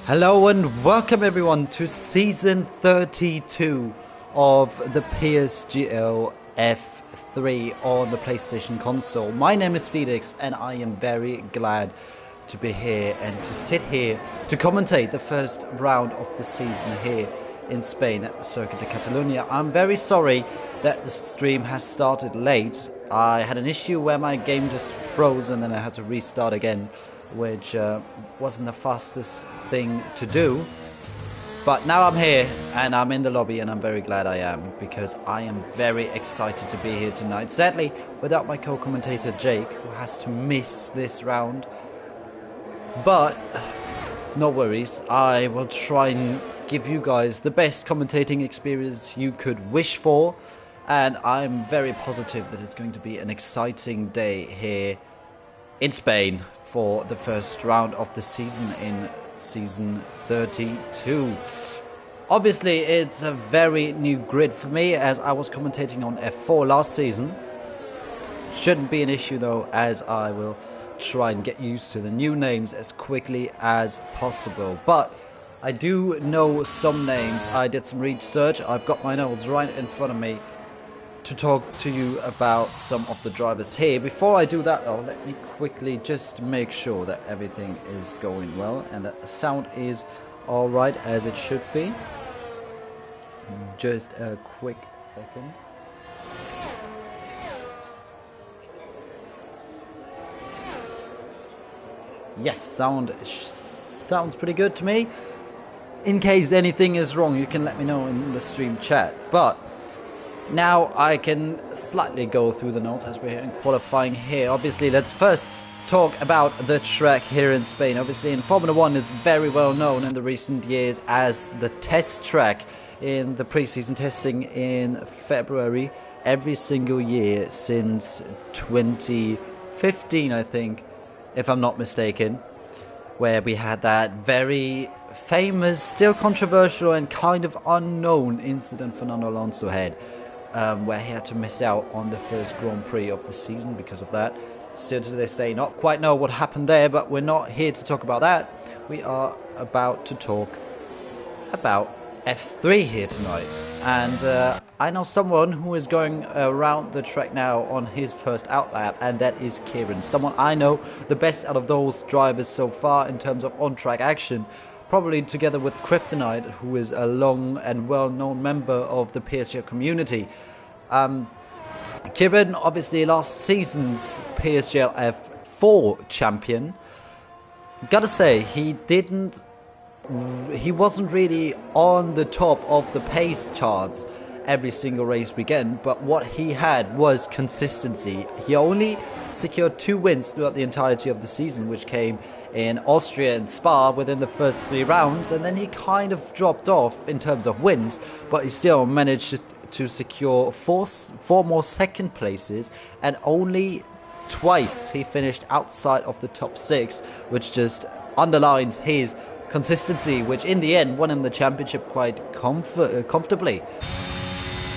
Hello and welcome everyone to season 32 of the PSGL F3 on the PlayStation console. My name is Felix and I am very glad to be here and to sit here to commentate the first round of the season here in Spain at the Circuit de Catalunya. I'm very sorry that the stream has started late. I had an issue where my game just froze and then I had to restart again, which wasn't the fastest thing to do. But now I'm here and I'm in the lobby and I'm very glad I am, because I am very excited to be here tonight. Sadly, without my co-commentator Jake, who has to miss this round. But no worries, I will try and give you guys the best commentating experience you could wish for. And I'm very positive that it's going to be an exciting day here in Spain for the first round of the season in season 32. Obviously, it's a very new grid for me, as I was commentating on F4 last season. Shouldn't be an issue though, as I will try and get used to the new names as quickly as possible. But I do know some names. I did some research. I've got my notes right in front of me to talk to you about some of the drivers here. Before I do that though, let me quickly just make sure that everything is going well and that the sound is alright as it should be. Just a quick second. Yes, sounds pretty good to me. In case anything is wrong, you can let me know in the stream chat. But now I can slightly go through the notes as we're in qualifying here. Obviously, let's first talk about the track here in Spain. Obviously, in Formula 1, it's very well known in the recent years as the test track in the pre-season testing in February every single year since 2015, I think, if I'm not mistaken, where we had that very famous, still controversial and kind of unknown incident Fernando Alonso had, where he had to miss out on the first Grand Prix of the season because of that. Still to this day, not quite know what happened there, but we're not here to talk about that. We are about to talk about F3 here tonight. And I know someone who is going around the track now on his first outlap, and that is Kieran. Someone I know the best out of those drivers so far in terms of on-track action. Probably together with Kryptonite, who is a long and well-known member of the PSGL community. Kieran, obviously last season's PSGL F4 champion. Gotta say, he wasn't really on the top of the pace charts every single race weekend, but what he had was consistency. He only secured 2 wins throughout the entirety of the season, which came in Austria and Spa within the first 3 rounds, and then he kind of dropped off in terms of wins, but he still managed to secure 4 more second places, and only twice he finished outside of the top 6, which just underlines his consistency, which in the end won him the championship quite comfortably,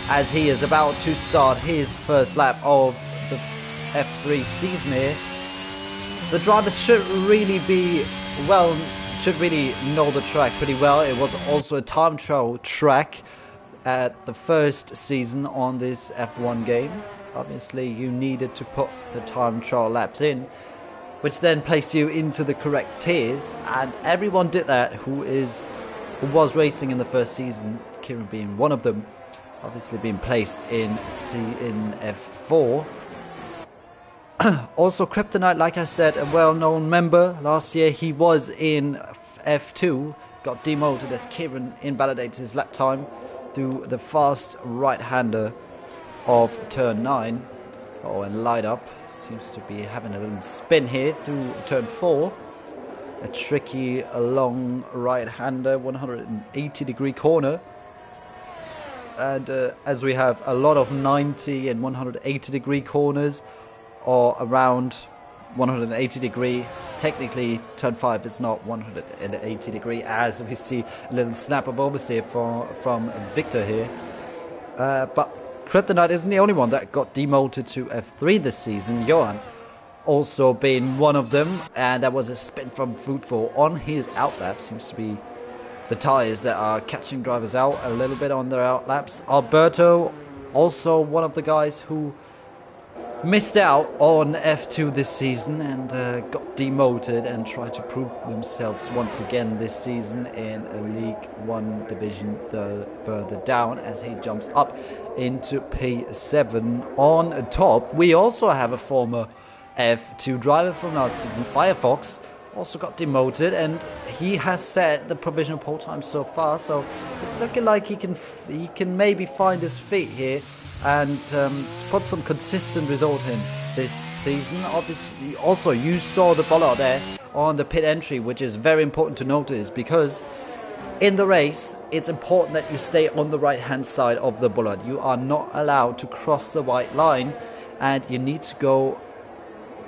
as he is about to start his first lap of the F3 season here. The drivers should really know the track pretty well. It was also a time trial track at the first season on this F1 game. Obviously, you needed to put the time trial laps in, which then placed you into the correct tiers, and everyone did that who was racing in the first season, Kieran being one of them, obviously being placed in F4. Also, Kryptonite, like I said, a well-known member. Last year he was in F2, got demoted as Kieran invalidates his lap time through the fast right-hander of turn 9. Oh, and light up seems to be having a little spin here through turn 4. A tricky long right-hander, 180-degree corner. And as we have a lot of 90 and 180-degree corners, or around 180 degree. Technically, turn 5 is not 180 degree, as we see a little snap of oversteer from Victor here. But Kryptonite isn't the only one that got demoted to F3 this season. Johan also being one of them, and that was a spin from Fruitful on his outlap. Seems to be the tyres that are catching drivers out a little bit on their outlaps. Alberto, also one of the guys who missed out on F2 this season and got demoted and tried to prove themselves once again this season in a League 1 division further down as he jumps up into P7. On top, we also have a former F2 driver from last season, Firefox, also got demoted, and he has set the provisional pole time so far, so it's looking like he can maybe find his feet here and put some consistent result in this season. Obviously, also you saw the bollard there on the pit entry, which is very important to notice, because in the race it's important that you stay on the right hand side of the bollard. You are not allowed to cross the white line, and you need to go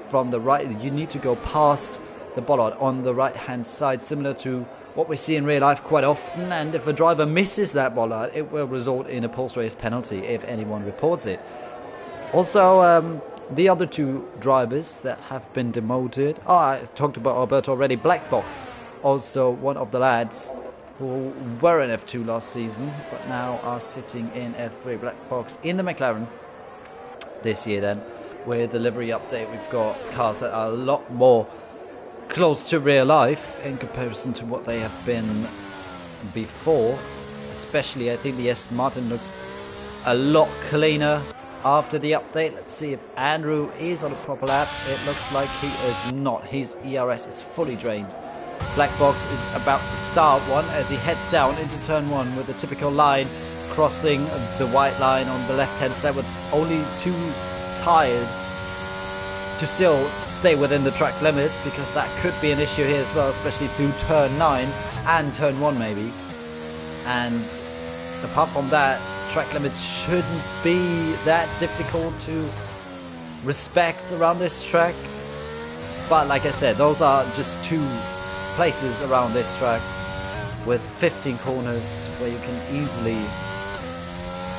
from the right, you need to go past the bollard on the right hand side, similar to what we see in real life quite often. And if a driver misses that bollard, it will result in a post-race penalty if anyone reports it. Also, the other two drivers that have been demoted, I talked about Alberto already. Black Box, also one of the lads who were in F2 last season but now are sitting in F3. Black Box in the McLaren this year. Then with the livery update, we've got cars that are a lot more close to real life in comparison to what they have been before. Especially, I think the Aston Martin looks a lot cleaner after the update. Let's see if Andrew is on a proper lap. It looks like he is not. His ERS is fully drained. Black Box is about to start one as he heads down into turn 1 with a typical line, crossing the white line on the left hand side with only 2 tyres to still stay within the track limits, because that could be an issue here as well, especially through turn 9 and turn 1 maybe. And apart from that, track limits shouldn't be that difficult to respect around this track. But like I said, those are just 2 places around this track with 15 corners where you can easily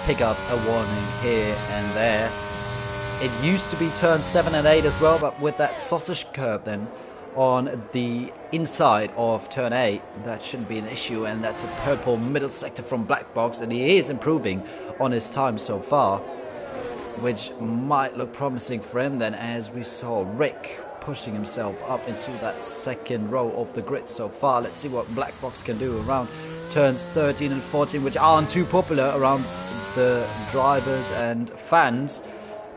pick up a warning here and there. It used to be turn 7 and 8 as well, but with that sausage curve then on the inside of turn 8, that shouldn't be an issue. And that's a purple middle sector from Black Box, and he is improving on his time so far, which might look promising for him then, as we saw Rick pushing himself up into that second row of the grid so far. Let's see what Black Box can do around turns 13 and 14, which aren't too popular around the drivers and fans.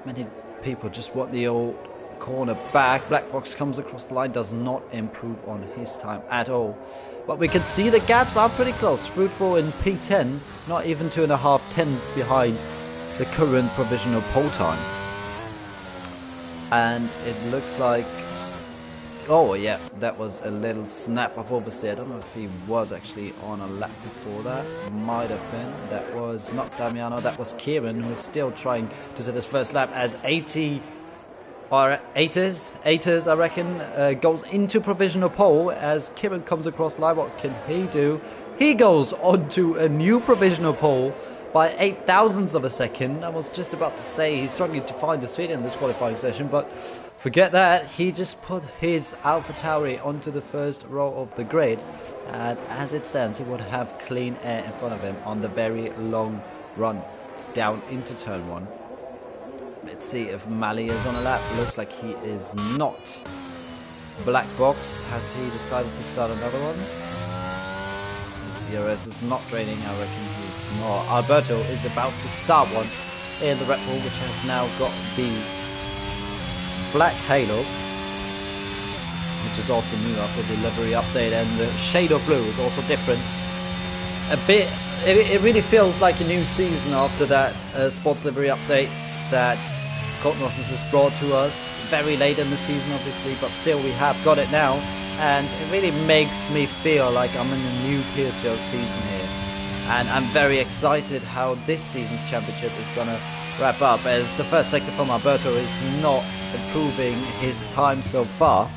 Many people just want the old corner back. Black Box comes across the line, does not improve on his time at all. But we can see the gaps are pretty close. Fruitful in P10, not even 2.5 tenths behind the current provisional pole time. And it looks like, oh yeah, that was a little snap of Oberstein. I don't know if he was actually on a lap before that. Might have been. That was not Damiano, that was Kieran, who's still trying to set his first lap as 80 or 80s I reckon, goes into provisional pole as Kieran comes across the line. What can he do? He goes onto a new provisional pole by 0.008 of a second. I was just about to say he's struggling to find his feet in this qualifying session, but forget that. He just put his AlphaTauri onto the first row of the grid, and as it stands, he would have clean air in front of him on the very long run down into turn 1. Let's see if Mali is on a lap. Looks like he is not. Black Box, has he decided to start another one? His ERS is not draining, I reckon he's not. Alberto is about to start one in the Red Bull, which has now got the black halo, which is also new after the livery update, and the shade of blue is also different. A bit, it really feels like a new season after that sports livery update that Cognosis has brought to us very late in the season, obviously, but still we have got it now, and it really makes me feel like I'm in a new PSGL season here, and I'm very excited how this season's championship is gonna wrap up, as the first sector from Alberto is not improving his time so far.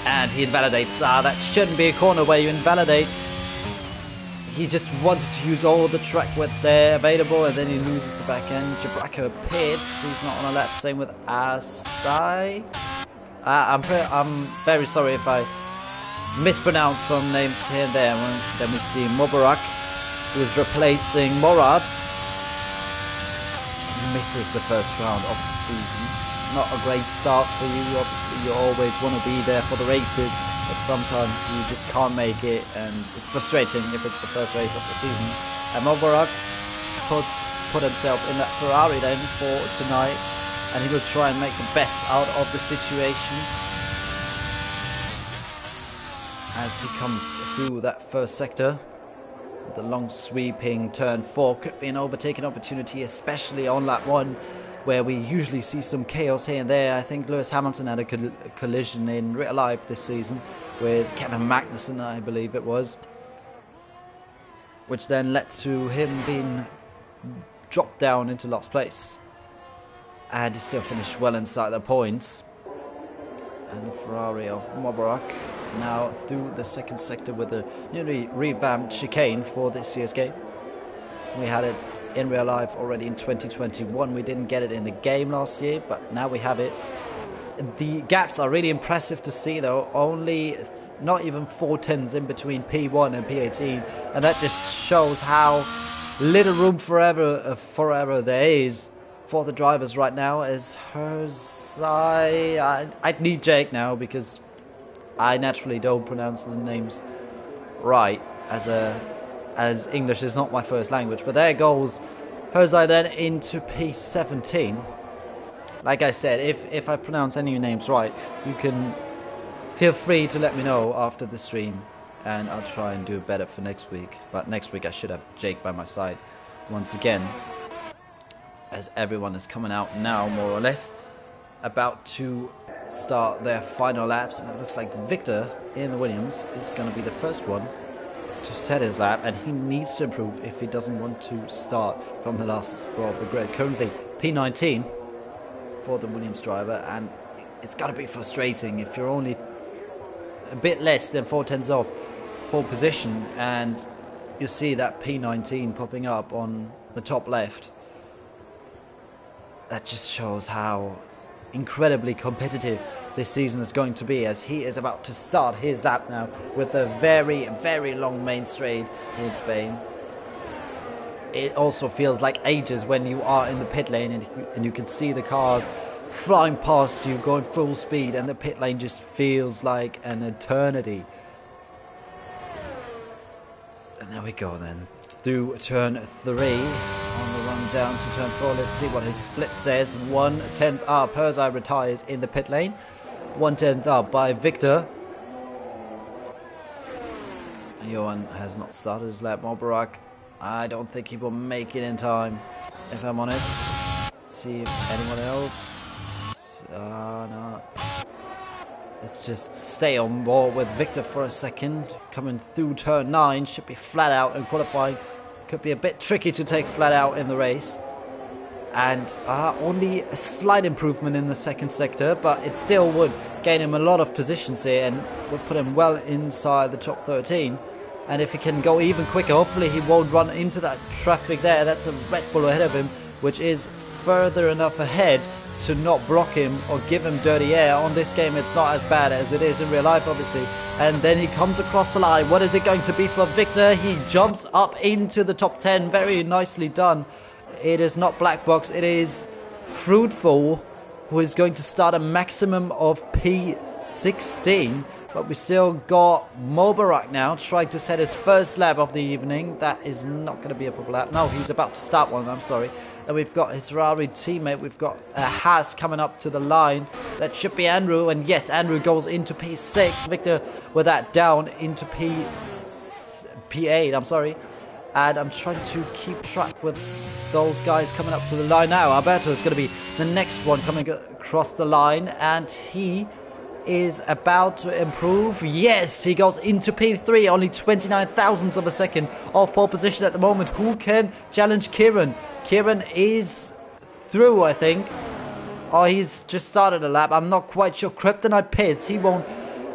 And he invalidates. That shouldn't be a corner where you invalidate. he just wanted to use all the track width there available, and then he loses the back end. Jabraka pits. He's not on a lap. Same with Asai. I'm very sorry if I mispronounce some names here and there. Then we see Mubarak, who is replacing Morad. Misses the first round of the season. Not a great start for you. Obviously, you always want to be there for the races, but sometimes you just can't make it, and it's frustrating if it's the first race of the season. And Mubarak put himself in that Ferrari then for tonight, and he will try and make the best out of the situation as he comes through that first sector. The long sweeping turn 4 could be an overtaking opportunity, especially on lap 1, where we usually see some chaos here and there. I think Lewis Hamilton had a collision in real life this season with Kevin Magnussen, I believe it was, which then led to him being dropped down into last place, and he still finished well inside the points. And the Ferrari of Mubarak now through the second sector with a newly revamped chicane for this CSK. We had it in real life already in 2021. We didn't get it in the game last year, but now we have it. The gaps are really impressive to see, though. Only not even 4/10s in between P1 and P18, and that just shows how little room forever there is for the drivers right now. As hers, I'd need Jake now, because I naturally don't pronounce the names right, as English is not my first language. But there goes Herzai then into P17. Like I said, if I pronounce any names right, you can feel free to let me know after the stream, and I'll try and do better for next week. But next week I should have Jake by my side once again, as everyone is coming out now, more or less, about to start their final laps. And it looks like Victor in the Williams is going to be the first one to set his lap, and he needs to improve if he doesn't want to start from the last row of the grid. Currently P19 for the Williams driver, and it's got to be frustrating if you're only a bit less than 4/10s off pole position and you see that P19 popping up on the top left. That just shows how incredibly competitive this season is going to be, as he is about to start his lap now with a very, very long main straight in Spain. It also feels like ages when you are in the pit lane and you can see the cars flying past you going full speed, and the pit lane just feels like an eternity. And there we go then, through turn 3 on the run down to turn 4. Let's see what his split says. 1/10 up. Herzai retires in the pit lane. 1/10 up by Victor. Johan has not started his lap. Mubarak, I don't think he will make it in time, if I'm honest. Let's see if anyone else. No. Let's just stay on board with Victor for a second. Coming through turn 9, should be flat out in qualifying. Could be a bit tricky to take flat out in the race. And only a slight improvement in the second sector, but it still would gain him a lot of positions here and would put him well inside the top 13. And if he can go even quicker, hopefully he won't run into that traffic there. That's a Red Bull ahead of him, which is further enough ahead to not block him or give him dirty air. On this game it's not as bad as it is in real life, obviously. And then he comes across the line. What is it going to be for Victor? He jumps up into the top 10. Very nicely done. It is not Black Box, it is Fruitful, who is going to start a maximum of P16. But we still got Mubarak now trying to set his first lap of the evening. That is not going to be a proper lap. No, he's about to start one, I'm sorry. And we've got his Ferrari teammate. We've got Haas coming up to the line. That should be Andrew. And yes, Andrew goes into P6. Victor with that down into P8, I'm sorry. And I'm trying to keep track with those guys coming up to the line now. Alberto is going to be the next one coming across the line. And he is about to improve. Yes, he goes into P3, only 29 thousandths of a second off pole position at the moment. Who can challenge Kieran? Kieran is through, I think. Oh, he's just started a lap. I'm not quite sure. Kryptonite pits. He won't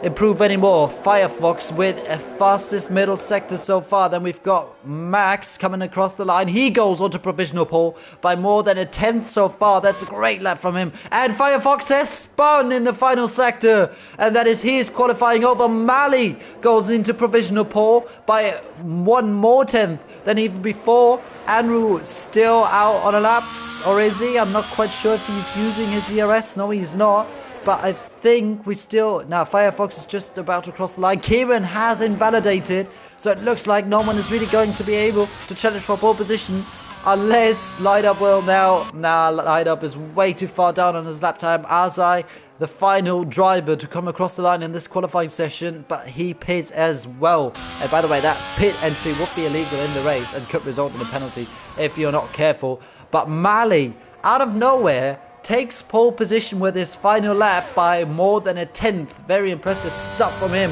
improve anymore. Firefox with a fastest middle sector so far. Then we've got Max coming across the line. He goes onto provisional pole by more than a tenth so far. That's a great lap from him. And Firefox has spun in the final sector. And that is his qualifying over. Mali goes into provisional pole by one more tenth than even before. Andrew still out on a lap. Or is he? I'm not quite sure if he's using his ERS. No, he's not. But I think we still... Now, Firefox is just about to cross the line. Kieran has invalidated. So it looks like no one is really going to be able to challenge for pole position. Unless Light Up will now... Nah, Light Up is way too far down on his lap time. Azai, the final driver to come across the line in this qualifying session. But he pits as well. And by the way, that pit entry would be illegal in the race and could result in a penalty if you're not careful. But Mali, out of nowhere, takes pole position with his final lap by more than a tenth. Very impressive stuff from him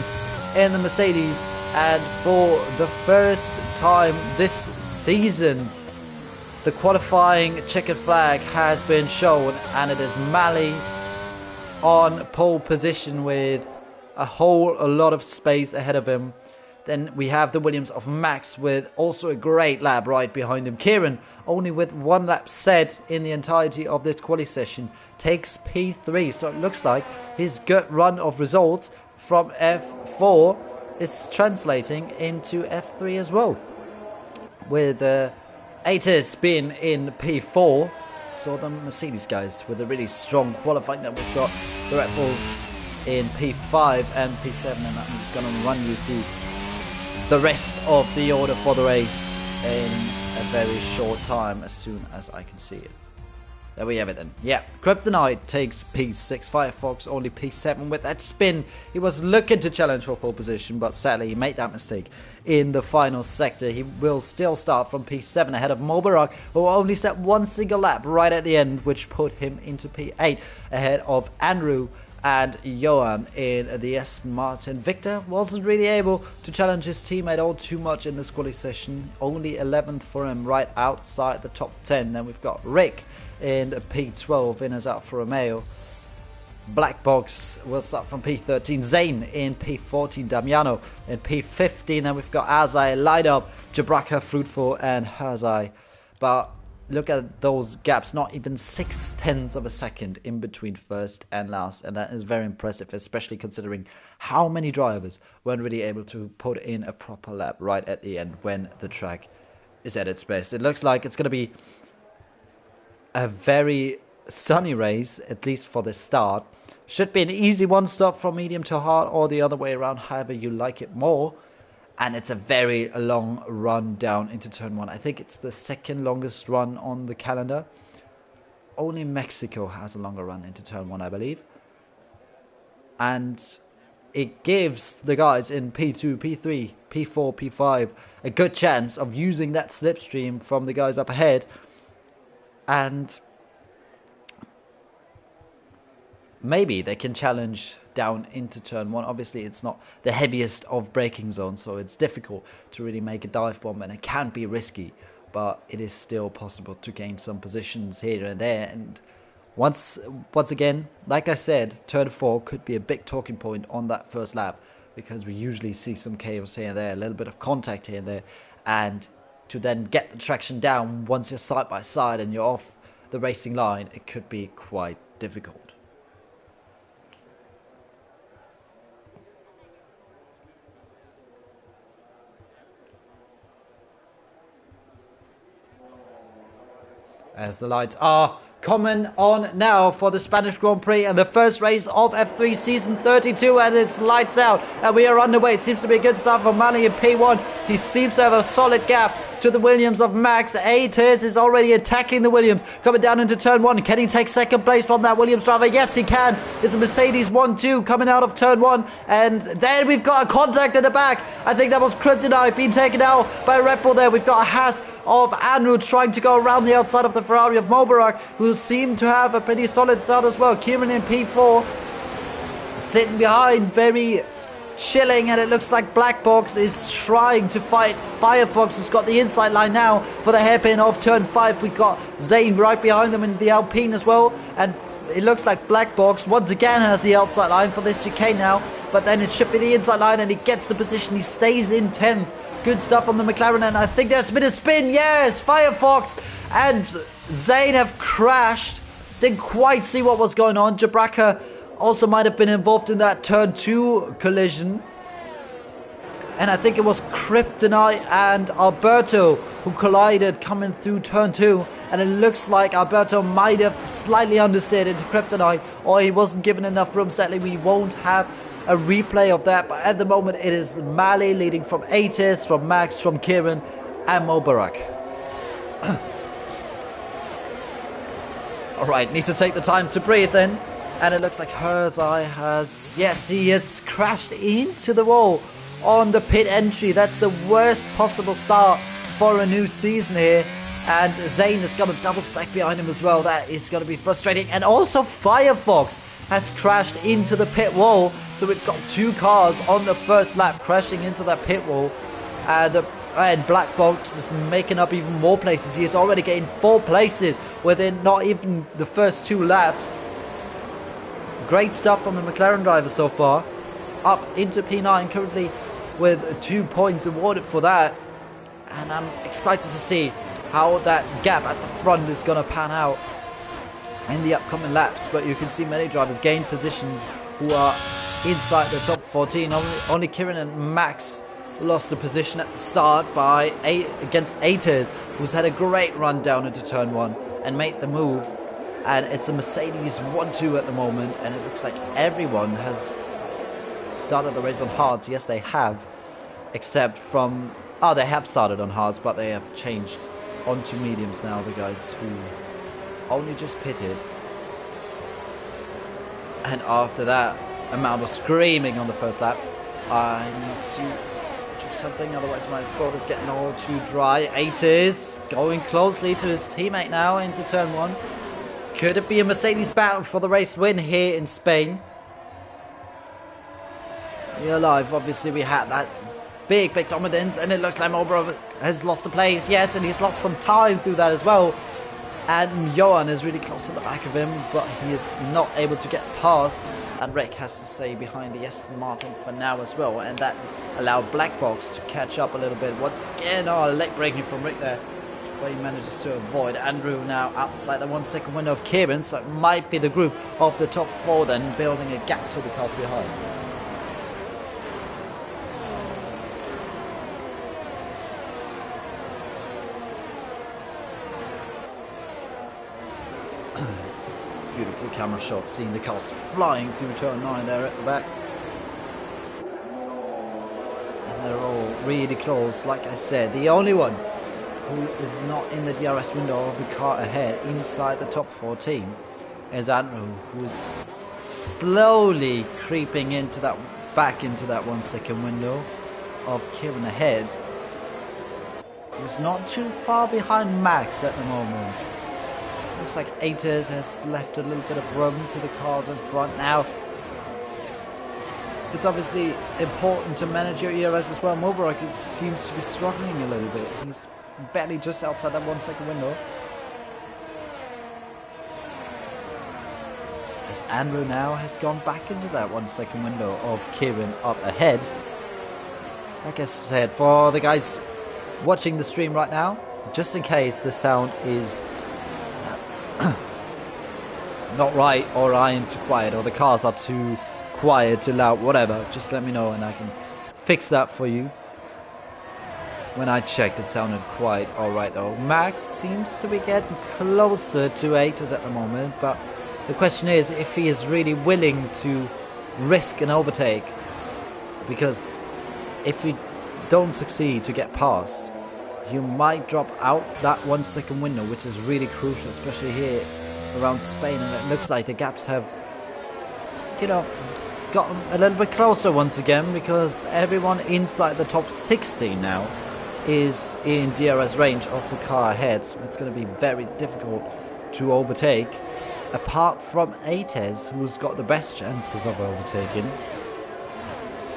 in the Mercedes. And for the first time this season, the qualifying checkered flag has been shown. And it is Mali on pole position with a lot of space ahead of him. Then we have the Williams of Max with also a great lap right behind him. Kieran, only with one lap set in the entirety of this quali session, takes P3. So it looks like his good run of results from F4 is translating into F3 as well. With Atis being in P4. So the Mercedes guys with a really strong qualifying. Then we've got the Red Bulls in P5 and P7. And I'm going to run you through the rest of the order for the race in a very short time as soon as I can see it. There we have it then. Yeah, Kryptonite takes P6, Firefox only P7 with that spin. He was looking to challenge for pole position, but sadly he made that mistake in the final sector. He will still start from P7 ahead of Mobarak, who only set one single lap right at the end, which put him into P8 ahead of Andrew and Johan in the Aston Martin. Victor wasn't really able to challenge his teammate all too much in this quali session. Only 11th for him, right outside the top 10. Then we've got Rick in P12 in his Alfa Romeo. Black Box will start from P13. Zane in P14. Damiano in P15. Then we've got Azai, Light Up, Jabraka, Fruitful, and Hazai. But look at those gaps, not even 0.6 of a second in between first and last. And that is very impressive, especially considering how many drivers weren't really able to put in a proper lap right at the end when the track is at its best. It looks like it's going to be a very sunny race, at least for the start. Should be an easy one stop from medium to hard or the other way around, however you like it more. And it's a very long run down into turn 1. I think it's the second longest run on the calendar. Only Mexico has a longer run into turn 1, I believe. And it gives the guys in P2, P3, P4, P5 a good chance of using that slipstream from the guys up ahead. And maybe they can challenge down into turn 1. Obviously it's not the heaviest of braking zones, so it's difficult to really make a dive bomb, and it can be risky, but it is still possible to gain some positions here and there. And once again, like I said, turn 4 could be a big talking point on that first lap, because we usually see some chaos here and there, a little bit of contact here and there, and to then get the traction down once you're side by side and you're off the racing line, it could be quite difficult. As the lights are coming on now for the Spanish Grand Prix and the first race of F3 season 32, and it's lights out and we are underway. It seems to be a good start for Mali in P1. He seems to have a solid gap to the Williams of Max. Atis is already attacking the Williams, coming down into turn 1. Can he take second place from that Williams driver? Yes, he can. It's a Mercedes 1-2 coming out of turn 1, and then we've got a contact at the back. I think that was Kryptonite being taken out by a Red Bull there. We've got a Haas of Andrew trying to go around the outside of the Ferrari of Mobarak, who seemed to have a pretty solid start as well. Kieran in P4, sitting behind, very chilling, and it looks like Black Box is trying to fight Firefox, who's got the inside line now for the hairpin of turn 5. We've got Zane right behind them in the Alpine as well, and it looks like Black Box once again has the outside line for this chicane now. but then it should be the inside line, and he gets the position. He stays in 10th. Good stuff on the McLaren, and I think there's been a spin. Yes, Firefox and Zane have crashed. Didn't quite see what was going on. Jabraka also might have been involved in that turn 2 collision. And I think it was Kryptonite and Alberto who collided coming through turn 2. And it looks like Alberto might have slightly understeered into Kryptonite, or he wasn't given enough room. Sadly, we won't have a replay of that. But at the moment, it is Mali leading from Atis, from Max, from Kieran, and Mubarak. Alright, need to take the time to breathe then. And it looks like Herzai has... Yes, he has crashed into the wall on the pit entry. That's the worst possible start for a new season here. And Zane has got a double stack behind him as well. That is going to be frustrating. And also Firefox has crashed into the pit wall. So we've got 2 cars on the first lap crashing into that pit wall. And Black Box is making up even more places. He is already getting 4 places within not even the first 2 laps. Great stuff from the McLaren driver so far. Up into P9 currently with 2 points awarded for that. And I'm excited to see how that gap at the front is going to pan out in the upcoming laps. But you can see many drivers gain positions who are inside the top 14. Only Kieran and Max lost a position at the start against Ates, who's had a great run down into turn 1 and made the move. And it's a Mercedes 1-2 at the moment, and it looks like everyone has started the race on hards. Yes, they have, except from... Oh, they have started on hards, but they have changed onto mediums now, the guys who only just pitted. And after that amount of screaming on the first lap, I need to do something, otherwise my throat is getting all too dry. Ates going closely to his teammate now into turn 1. Could it be a Mercedes battle for the race win here in Spain? You're alive. Obviously, we had that big dominance, and it looks like Marlboro has lost a place. Yes, and he's lost some time through that as well. And Johan is really close to the back of him, but he is not able to get past. And Rick has to stay behind the Aston Martin for now as well. And that allowed Black Box to catch up a little bit. Once again, late braking from Rick there. But he manages to avoid Andrew now outside the 1 second window of Kieran. So it might be the group of the top 4 then building a gap to the cars behind. Beautiful camera shot, seeing the cars flying through turn 9 there at the back. And they're all really close, like I said. The only one who is not in the DRS window of the car ahead inside the top 14 is Andrew, who is slowly creeping into that back into that 1 second window of Kieran ahead, who's not too far behind Max at the moment. Looks like Ates has left a little bit of room to the cars in front now. It's obviously important to manage your ERS as well. Mubarak seems to be struggling a little bit. He's barely just outside that 1 second window. As Andrew now has gone back into that 1 second window of Kieran up ahead. Like I said, for the guys watching the stream right now, just in case the sound is not right, or I am too quiet, or the cars are too quiet, too loud, whatever, just let me know and I can fix that for you. When I checked, it sounded quite alright though. Max seems to be getting closer to Ates at the moment, but the question is if he is really willing to risk an overtake, because if we don't succeed to get past, you might drop out that 1 second window, which is really crucial, especially here around Spain. And it looks like the gaps have, gotten a little bit closer once again, because everyone inside the top 16 now is in DRS range of the car ahead. So it's going to be very difficult to overtake, apart from Ates, who's got the best chances of overtaking.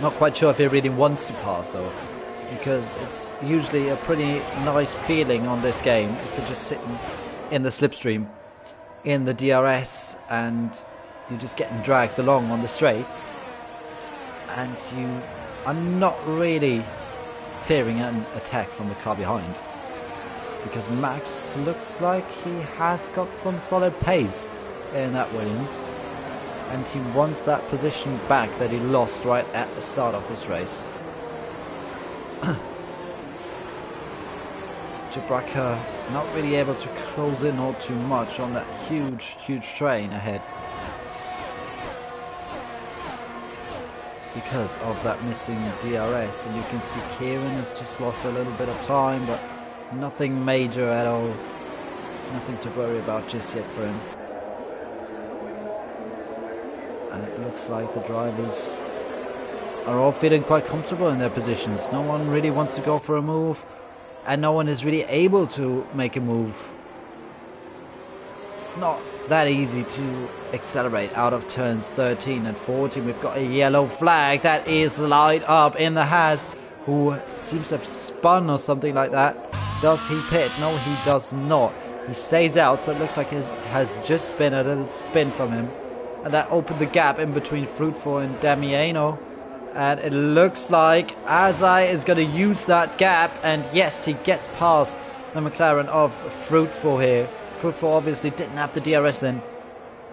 Not quite sure if he really wants to pass though, because it's usually a pretty nice feeling on this game if you're just sitting in the slipstream in the DRS and you're just getting dragged along on the straights, and you are not really fearing an attack from the car behind, because Max looks like he has got some solid pace in that Williams, and he wants that position back that he lost right at the start of this race. Jabraka not really able to close in all too much on that huge train ahead, because of that missing DRS. And you can see Kieran has just lost a little bit of time, but nothing major at all, nothing to worry about just yet for him. And it looks like the drivers are all feeling quite comfortable in their positions. No one really wants to go for a move, and no one is really able to make a move. It's not that easy to accelerate out of turns 13 and 14. We've got a yellow flag that is light up in the Haas, who seems to have spun or something like that. Does he pit? No, he does not. He stays out, so it looks like it has just been a little spin from him, and that opened the gap in between Fruitful and Damiano. And it looks like Azai is going to use that gap, and yes, he gets past the McLaren of Fruitful here. Fruitful obviously didn't have the DRS then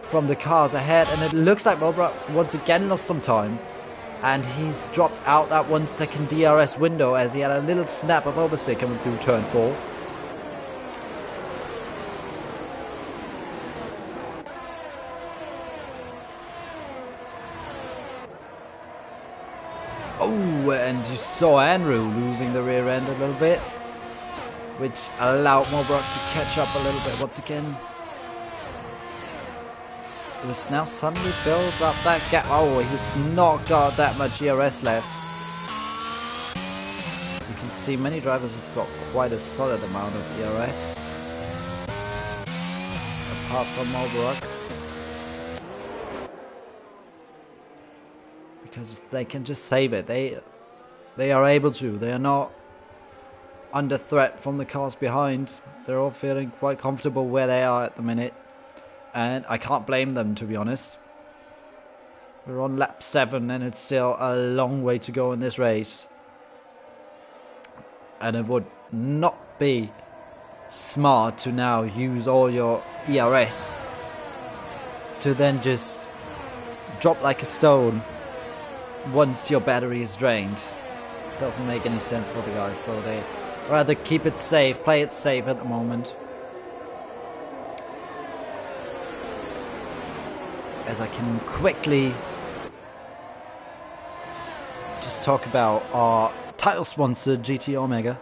from the cars ahead, and it looks like Mulbrook once again lost some time, and he's dropped out that 1 second DRS window as he had a little snap of oversteer coming through turn 4. Oh, and you saw Andrew losing the rear end a little bit, which allowed Mulbrook to catch up a little bit once again. It was now suddenly builds up that gap. Oh, he's not got that much DRS left. You can see many drivers have got quite a solid amount of DRS, apart from Mulbrook, because they can just save it. They are able to. They are not under threat from the cars behind. They're all feeling quite comfortable where they are at the minute, and I can't blame them, to be honest. We're on lap 7 and it's still a long way to go in this race, and it would not be smart to now use all your ERS to then just drop like a stone once your battery is drained. Doesn't make any sense for the guys, so they rather keep it safe, play it safe at the moment. As I can quickly just talk about our title sponsor, GT Omega.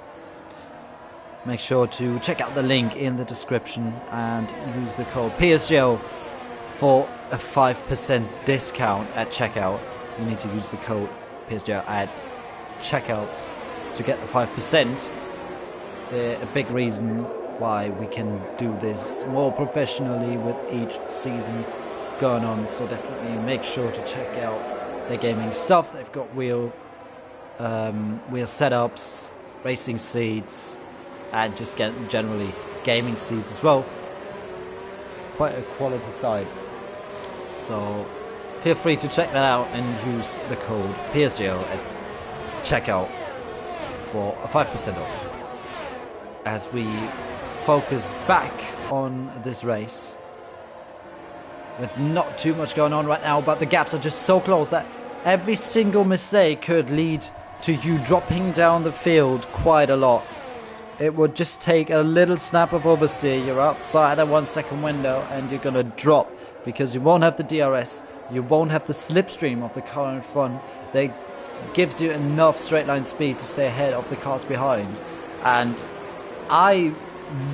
Make sure to check out the link in the description and use the code PSGL for a 5% discount at checkout. You need to use the code PSGL at checkout to get the 5%. They're a big reason why we can do this more professionally with each season going on, so definitely make sure to check out their gaming stuff. They've got wheel setups, racing seats, and just generally gaming seats as well. Quite a quality site, so feel free to check that out and use the code PSGL at checkout for a 5% off. As we focus back on this race, with not too much going on right now, but the gaps are just so close that every single mistake could lead to you dropping down the field quite a lot. It would just take a little snap of oversteer, you're outside a 1 second window, and you're gonna drop because you won't have the DRS, you won't have the slipstream of the car in front that gives you enough straight line speed to stay ahead of the cars behind. And I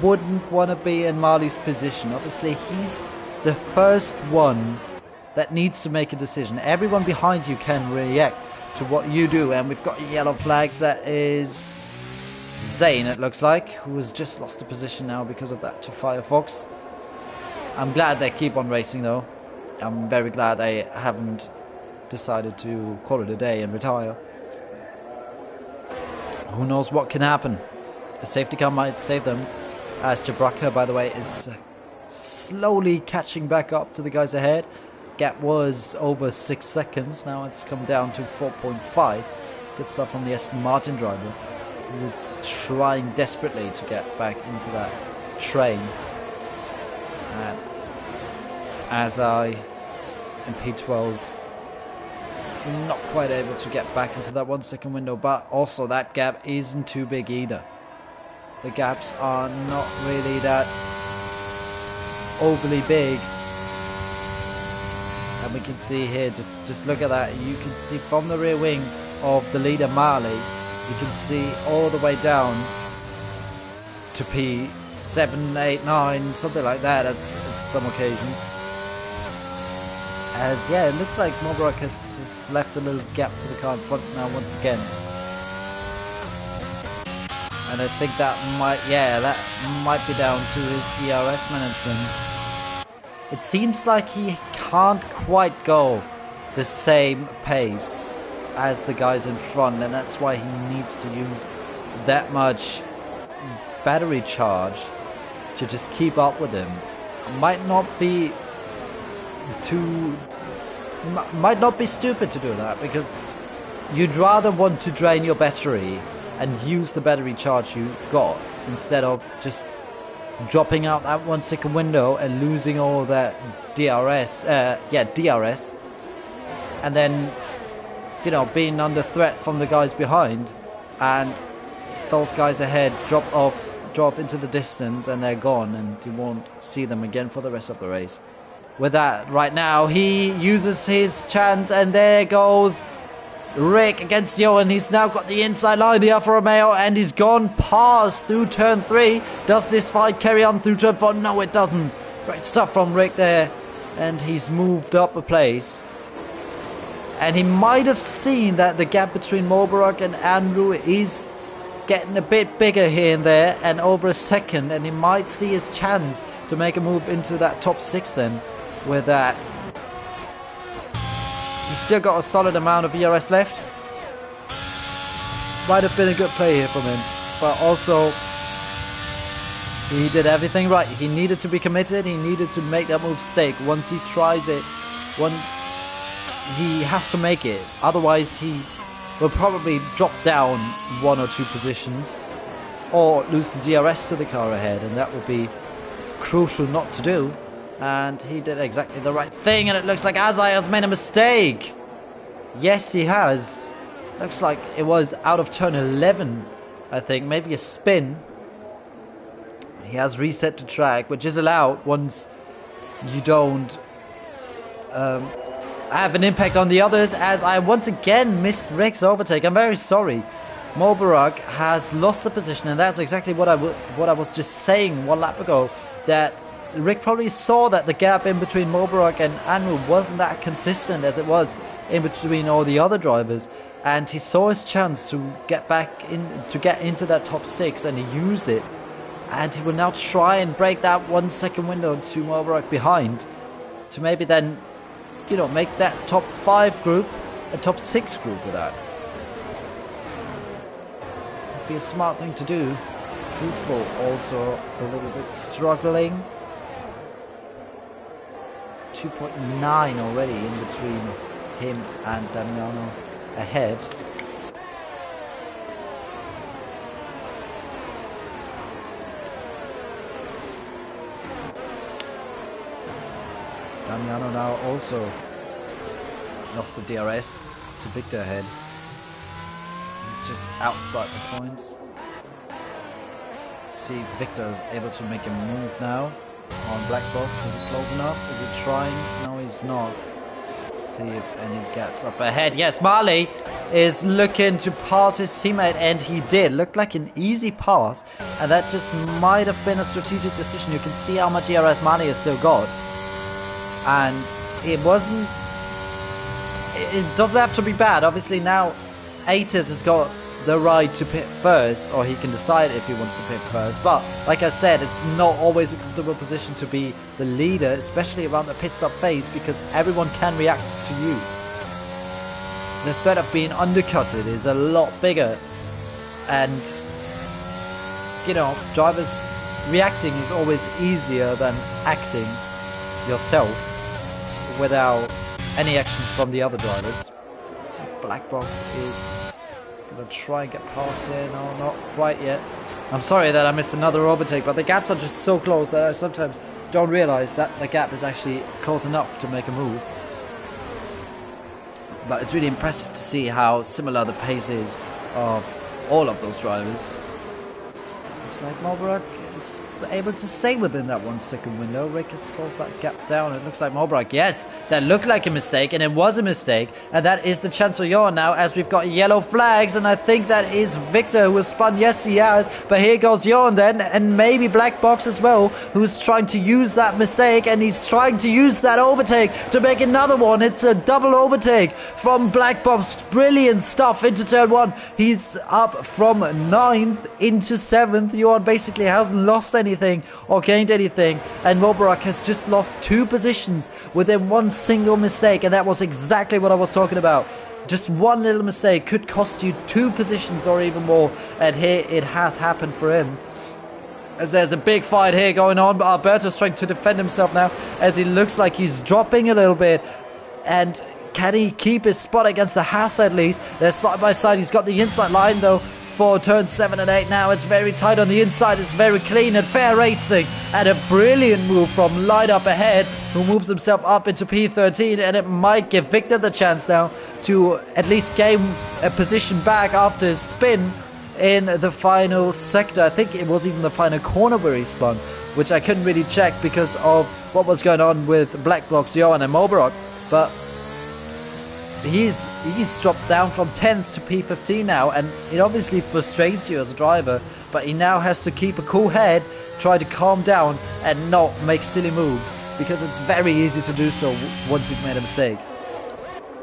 wouldn't want to be in Marley's position. Obviously, he's the first one that needs to make a decision. Everyone behind you can react to what you do, and we've got yellow flags. That is Zane, it looks like, who has just lost a position now because of that to Firefox. I'm glad they keep on racing though. I'm very glad they haven't decided to call it a day and retire. Who knows what can happen? A safety car might save them, as Jabraka, by the way, is slowly catching back up to the guys ahead. gap was over 6 seconds. Now it's come down to 4.5. Good stuff from the Aston Martin driver, who was trying desperately to get back into that train. And as I in P12, not quite able to get back into that 1 second window, but also that gap isn't too big either. The gaps are not really that overly big. And we can see here, just look at that, you can see from the rear wing of the leader Marley, you can see all the way down to P7, 8, 9, something like that at some occasions. As yeah, it looks like Mubarak has left a little gap to the car in front now once again. And I think that might be down to his DRS management. It seems like he can't quite go the same pace as the guys in front, and that's why he needs to use that much battery charge to just keep up with him. Might not be stupid to do that, because you'd rather want to drain your battery and use the battery charge you got instead of just dropping out that 1 second window and losing all that DRS, and then, you know, being under threat from the guys behind, and those guys ahead drop into the distance and they're gone, and you won't see them again for the rest of the race. With that, right now, he uses his chance, and there goes Rick against Johan. He's now got the inside line, the Alfa Romeo, and he's gone past through turn 3. Does this fight carry on through turn 4? No, it doesn't. Great stuff from Rick there, and he's moved up a place. And he might have seen that the gap between Mubarak and Andrew is getting a bit bigger here and there, and over a second, and he might see his chance to make a move into that top 6 then. With that, he's still got a solid amount of ERS left. Might have been a good play here from him, but also he did everything right. He needed to be committed. He needed to make that move stick. Once he tries it, he has to make it. Otherwise, he will probably drop down 1 or 2 positions, or lose the DRS to the car ahead, and that would be crucial not to do. And he did exactly the right thing, and it looks like Azai has made a mistake. Yes, he has. Looks like it was out of turn 11, I think. Maybe a spin. He has reset the track, which is allowed once you don't have an impact on the others, as I once again missed Rick's overtake. I'm very sorry. Mubarak has lost the position, and that's exactly what I was just saying 1 lap ago, that Rick probably saw that the gap in between Mubarak and Andrew wasn't that consistent as it was in between all the other drivers, and he saw his chance to get into that top 6, and he used it, and he will now try and break that 1 second window to Mubarak behind, to maybe then, you know, make that top 5 group a top 6 group with that. Would be a smart thing to do. Fruitful also a little bit struggling. 2.9 already in between him and Damiano ahead. Damiano now also lost the DRS to Victor ahead. He's just outside the points. See if Victor is able to make a move now on black box. Is it close enough? Is it trying? No, he's not. Let's see if any gaps up ahead. Yes, Marley is looking to pass his teammate, and he did. Looked like an easy pass, and that just might have been a strategic decision. You can see how much ERS Marley has still got, and it wasn't. It doesn't have to be bad. Obviously now Atis has got the right to pit first, or he can decide if he wants to pit first, but like I said, it's not always a comfortable position to be the leader, especially around the pit stop phase, because everyone can react to you. The threat of being undercutted is a lot bigger, and you know, drivers reacting is always easier than acting yourself, without any actions from the other drivers. Let's see if Black Box is gonna try and get past here. No, not quite yet. I'm sorry that I missed another overtake, but the gaps are just so close that I sometimes don't realize that the gap is actually close enough to make a move. But it's really impressive to see how similar the pace is of all of those drivers. Looks like Mulbrook is able to stay within that 1 second window. Rick has closed that gap down. It looks like Mulbrook, yes, that looked like a mistake, and it was a mistake. And that is the chance for Johan now, as we've got yellow flags. And I think that is Victor who has spun. Yes, he has. But here goes Johan then, and maybe Black Box as well, who's trying to use that mistake. And he's trying to use that overtake to make another one. It's a double overtake from Black Box. Brilliant stuff into turn 1. He's up from 9th into 7th. Johan basically hasn't lost anything or gained anything, and Mulbrook has just lost 2 positions within one single mistake, and that was exactly what I was talking about. Just one little mistake could cost you 2 positions or even more, and here it has happened for him. As there's a big fight here going on, but Alberto's trying to defend himself now, as he looks like he's dropping a little bit. And can he keep his spot against the Haas at least? They're side by side. He's got the inside line though for turn 7 and 8 now. It's very tight on the inside. It's very clean and fair racing. And a brilliant move from Light Up Ahead, who moves himself up into P13. And it might give Victor the chance now to at least gain a position back after his spin in the final sector. I think it was even the final corner where he spun, which I couldn't really check because of what was going on with Black Box, Johan and Mulbrook. But he's dropped down from 10th to P15 now, and it obviously frustrates you as a driver, but he now has to keep a cool head, try to calm down and not make silly moves, because it's very easy to do so once you've made a mistake.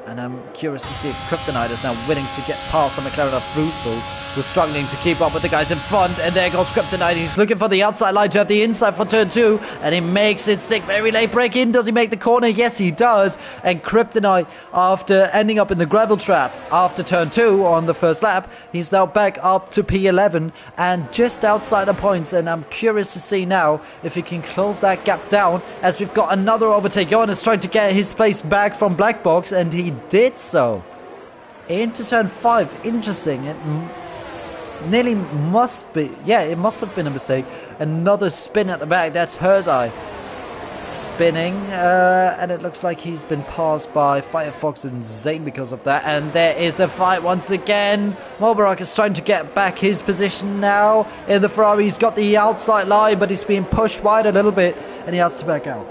And I'm curious to see if Kryptonite is now willing to get past the McLaren of Fruitful, who's struggling to keep up with the guys in front. And there goes Kryptonite. He's looking for the outside line to have the inside for turn 2. And he makes it stick. Very late break in. Does he make the corner? Yes, he does. And Kryptonite, after ending up in the gravel trap after turn 2 on the first lap, he's now back up to P11 and just outside the points. And I'm curious to see now if he can close that gap down, as we've got another overtake. Johan is trying to get his place back from Black Box, and he did so. Into turn 5. Interesting. It nearly must be, yeah, it must have been a mistake. Another spin at the back. That's Herzai spinning, and it looks like he's been passed by Firefox and Zane because of that. And there is the fight once again. Mulbrook is trying to get back his position now in the Ferrari. He's got the outside line, but he's being pushed wide a little bit, and he has to back out.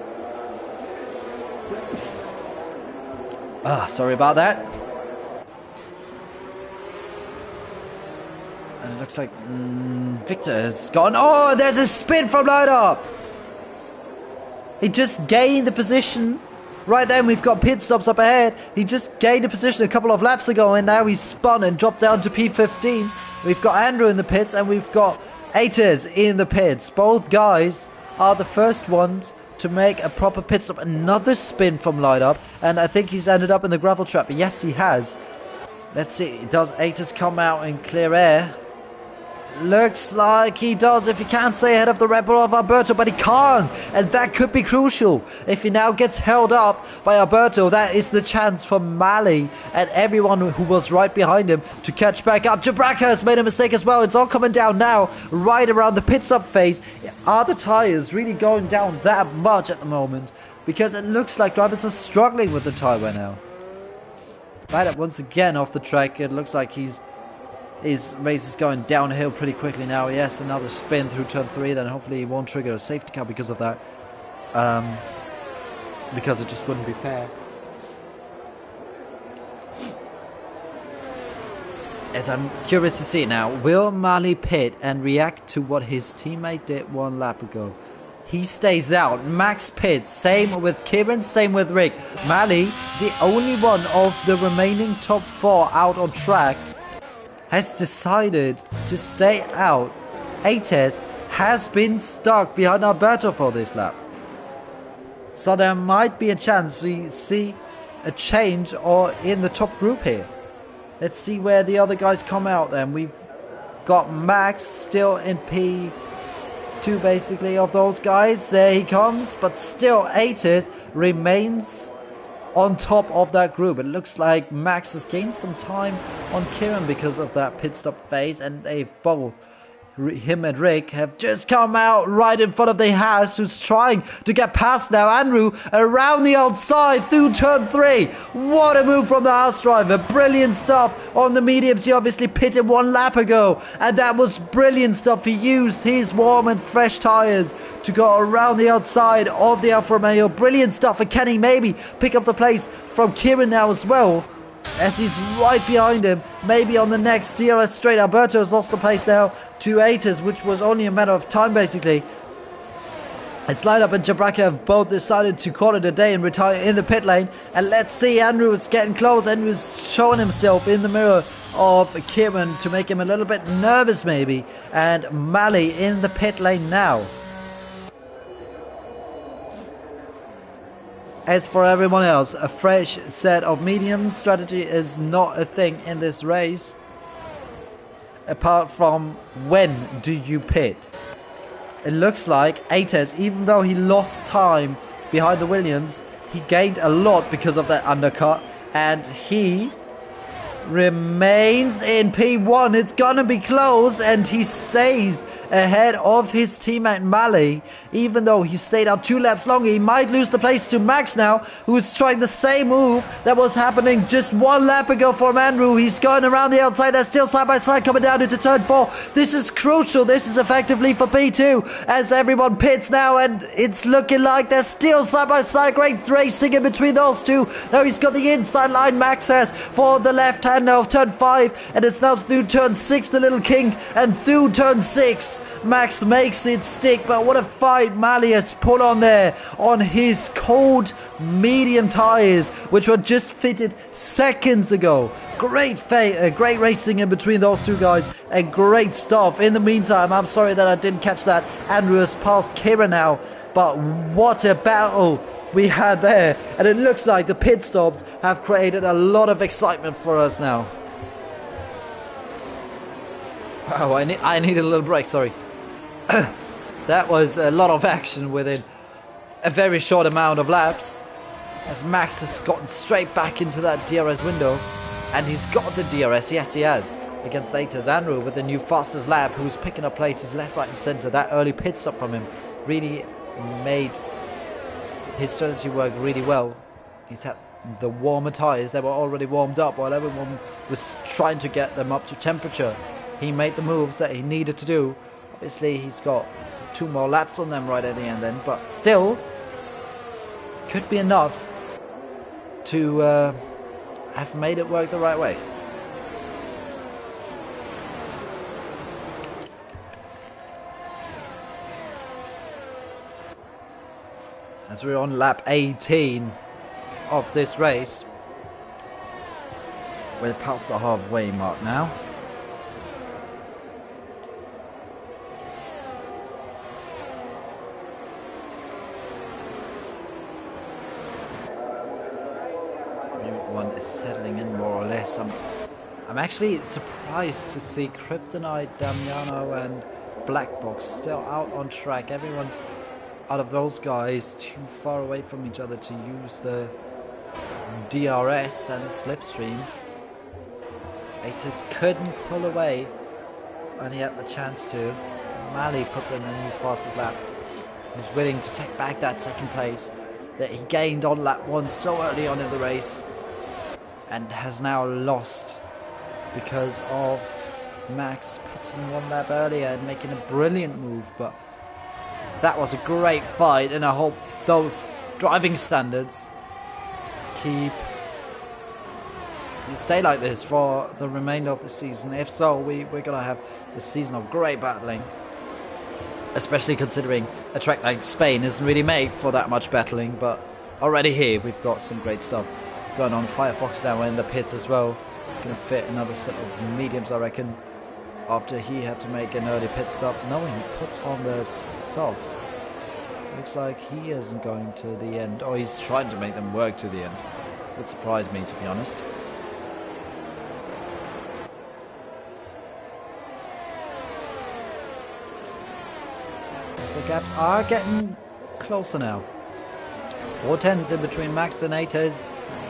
Sorry about that. And it looks like Victor has gone. Oh, there's a spin from Light Up. He just gained the position. Right then, we've got pit stops up ahead. He just gained a position a couple of laps ago, and now he's spun and dropped down to P15. We've got Andrew in the pits, and we've got Ates in the pits. Both guys are the first ones to make a proper pit stop. Another spin from Light Up, and I think he's ended up in the gravel trap. Yes, he has. Let's see, does Ates come out in clear air? Looks like he does, if he can stay ahead of the Red Bull of Alberto, but he can't, and that could be crucial. If he now gets held up by Alberto, that is the chance for Mali and everyone who was right behind him to catch back up. Jabraka has made a mistake as well. It's all coming down now, right around the pit stop phase. Are the tyres really going down that much at the moment? Because it looks like drivers are struggling with the tyre wear now. Right up once again off the track. It looks like his race is going downhill pretty quickly now. Yes, another spin through turn 3. Then hopefully he won't trigger a safety car because of that. Because it just wouldn't be fair. As I'm curious to see now, will Mali pit and react to what his teammate did one lap ago? He stays out. Max pits. Same with Kieran, same with Rick. Mali, the only one of the remaining top 4 out on track, has decided to stay out. Ates has been stuck behind Alberto for this lap. So there might be a chance we see a change or in the top group here. Let's see where the other guys come out then. We've got Max still in P2 basically of those guys. There he comes, but still Ates remains on top of that group. It looks like Max has gained some time on Kieran because of that pit stop phase, and they've both, him and Rick, have just come out right in front of the Haas, who's trying to get past now Andrew around the outside through turn 3. What a move from the Haas driver. Brilliant stuff on the mediums. He obviously pitted 1 lap ago, and that was brilliant stuff. He used his warm and fresh tires to go around the outside of the Alfa Romeo. Brilliant stuff. And can he maybe pick up the place from Kieran now as well, as he's right behind him, maybe on the next DRS straight? Alberto has lost the place now to Aiters, which was only a matter of time basically. It's Lineup and Jabraka have both decided to call it a day and retire in the pit lane. And let's see, Andrew is getting close. Andrew is showing himself in the mirror of Kieran to make him a little bit nervous maybe. And Mali in the pit lane now. As for everyone else, a fresh set of mediums. Strategy is not a thing in this race, apart from when do you pit. It looks like Aiters, even though he lost time behind the Williams, he gained a lot because of that undercut, and he remains in P1. It's gonna be close, and he stays ahead of his teammate Mali. Even though he stayed out 2 laps longer, he might lose the place to Max now, who is trying the same move that was happening just 1 lap ago for Andrew. He's going around the outside. They're still side by side coming down into turn 4. This is crucial. This is effectively for P2 as everyone pits now, and it's looking like they're still side by side. Great racing in between those two. Now he's got the inside line, Max has, for the left hand of turn 5, and it's now through turn 6, the little king, and through turn 6 Max makes it stick. But what a fight Mali has put on there on his cold medium tires, which were just fitted seconds ago. Great racing in between those two guys, and great stuff. In the meantime, I'm sorry that I didn't catch that. Andrew has passed Kira now, but what a battle we had there, and it looks like the pit stops have created a lot of excitement for us now. Oh, I need a little break, sorry. That was a lot of action within a very short amount of laps, as Max has gotten straight back into that DRS window, and he's got the DRS, yes he has, against Aiters. Andrew with the new fastest lap, who's picking up places left, right and centre. That early pit stop from him really made his strategy work really well. He's had the warmer tyres, they were already warmed up while everyone was trying to get them up to temperature. He made the moves that he needed to do. Obviously, he's got 2 more laps on them right at the end then, but still, could be enough to have made it work the right way. As we're on lap 18 of this race, we're past the halfway mark now. Settling in more or less. I'm actually surprised to see Kryptonite, Damiano and Blackbox still out on track. Everyone out of those guys too far away from each other to use the DRS and slipstream. Aiters couldn't pull away when he had the chance to. Mali puts in the new fastest lap. He's willing to take back that second place that he gained on lap 1 so early on in the race, and has now lost because of Max putting 1 lap earlier and making a brilliant move. But that was a great fight, and I hope those driving standards stay like this for the remainder of the season. If so, we're gonna have a season of great battling, especially considering a track like Spain isn't really made for that much battling. But already here we've got some great stuff going on. Firefox now in the pits as well. It's going to fit another set of mediums, I reckon, after he had to make an early pit stop. No, he puts on the softs. Looks like he isn't going to the end, or he's trying to make them work to the end. Would surprise me, to be honest. The gaps are getting closer now. 4 tenths in between Max and Aiters.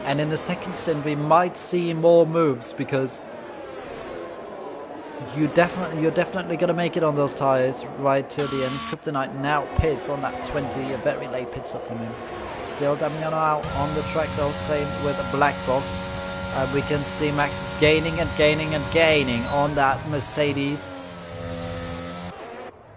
And in the second stint, we might see more moves because you're definitely going to make it on those tyres right till the end. Kryptonite now pits on that 20, a very late pit stop from him. Still Damiano out on the track though, same with a black box. We can see Max is gaining and gaining and gaining on that Mercedes.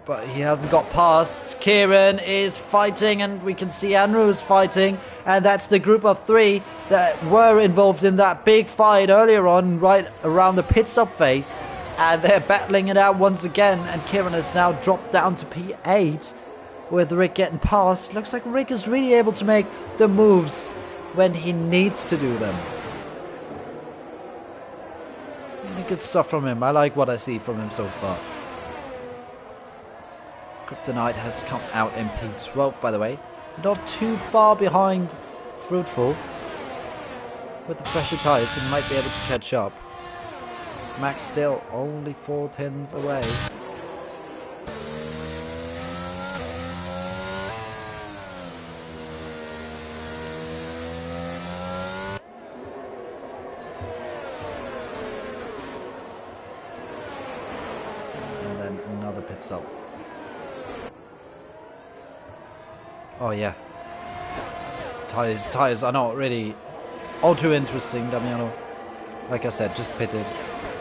But he hasn't got past. Kieran is fighting, and we can see Andrew is fighting. And that's the group of 3 that were involved in that big fight earlier on, right around the pit stop phase. And they're battling it out once again. And Kieran has now dropped down to P8 with Rick getting past. Looks like Rick is really able to make the moves when he needs to do them. Really good stuff from him. I like what I see from him so far. Kryptonite has come out in P12, by the way. Not too far behind Fruitful. With the fresher tyres, he might be able to catch up. Max still only 4 tenths away. And then another pit stop. Oh yeah. Tyres are not really all too interesting, Damiano. Like I said, just pitted.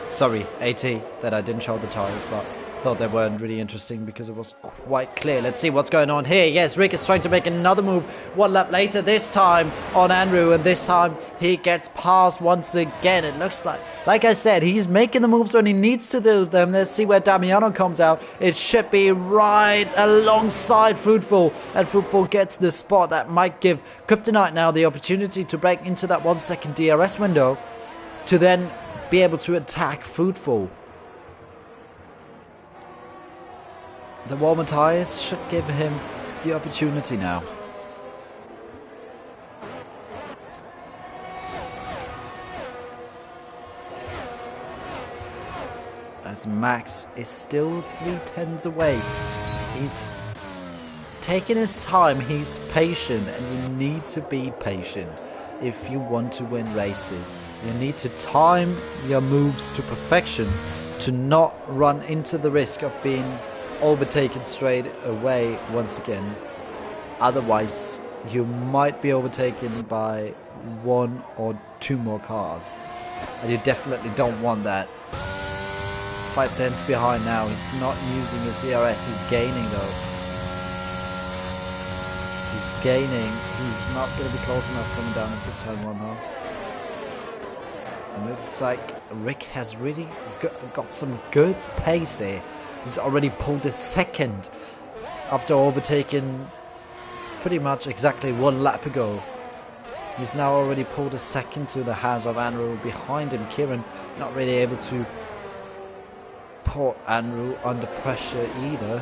Sorry, AT, that I didn't show the tyres, but thought they weren't really interesting because it was quite clear. Let's see what's going on here. Yes, Rick is trying to make another move 1 lap later, this time on Andrew, and this time he gets past once again. It looks like I said, he's making the moves when he needs to do them. Let's see where Damiano comes out. It should be right alongside Fruitful, and Fruitful gets the spot that might give Kryptonite now the opportunity to break into that 1 second DRS window to then be able to attack Fruitful. The warmer tyres should give him the opportunity now. As Max is still 3 tenths away. He's taking his time, he's patient, and you need to be patient if you want to win races. You need to time your moves to perfection to not run into the risk of being overtaken straight away once again. Otherwise, you might be overtaken by 1 or 2 more cars. And you definitely don't want that. 5 tenths behind now. He's not using his ERS. He's gaining though. He's gaining. He's not going to be close enough coming down into turn 1 though. And looks like Rick has really got some good pace there. He's already pulled a second after overtaking pretty much exactly 1 lap ago. He's now already pulled a second to the hands of Andrew behind him. Kieran not really able to put Andrew under pressure either.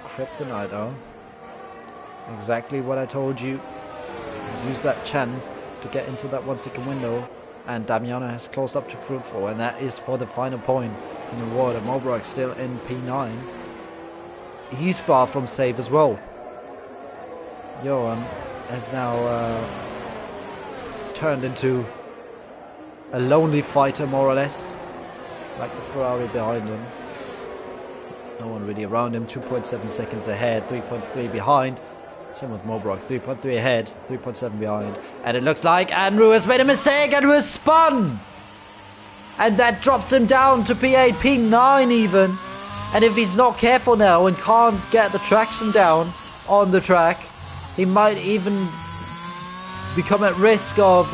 Kryptonite though. Exactly what I told you. He's used that chance to get into that 1 second window, and Damiano has closed up to Fruitful, and that is for the final point in the water. Mulbrook still in P9. He's far from safe as well. Johan has now turned into a lonely fighter, more or less, like the Ferrari behind him. No one really around him. 2.7 seconds ahead, 3.3 behind. Same with Mobrock, 3.3 ahead, 3.7 behind. And it looks like Andrew has made a mistake and was spun! And that drops him down to P8, P9 even. And if he's not careful now and can't get the traction down on the track, he might even become at risk of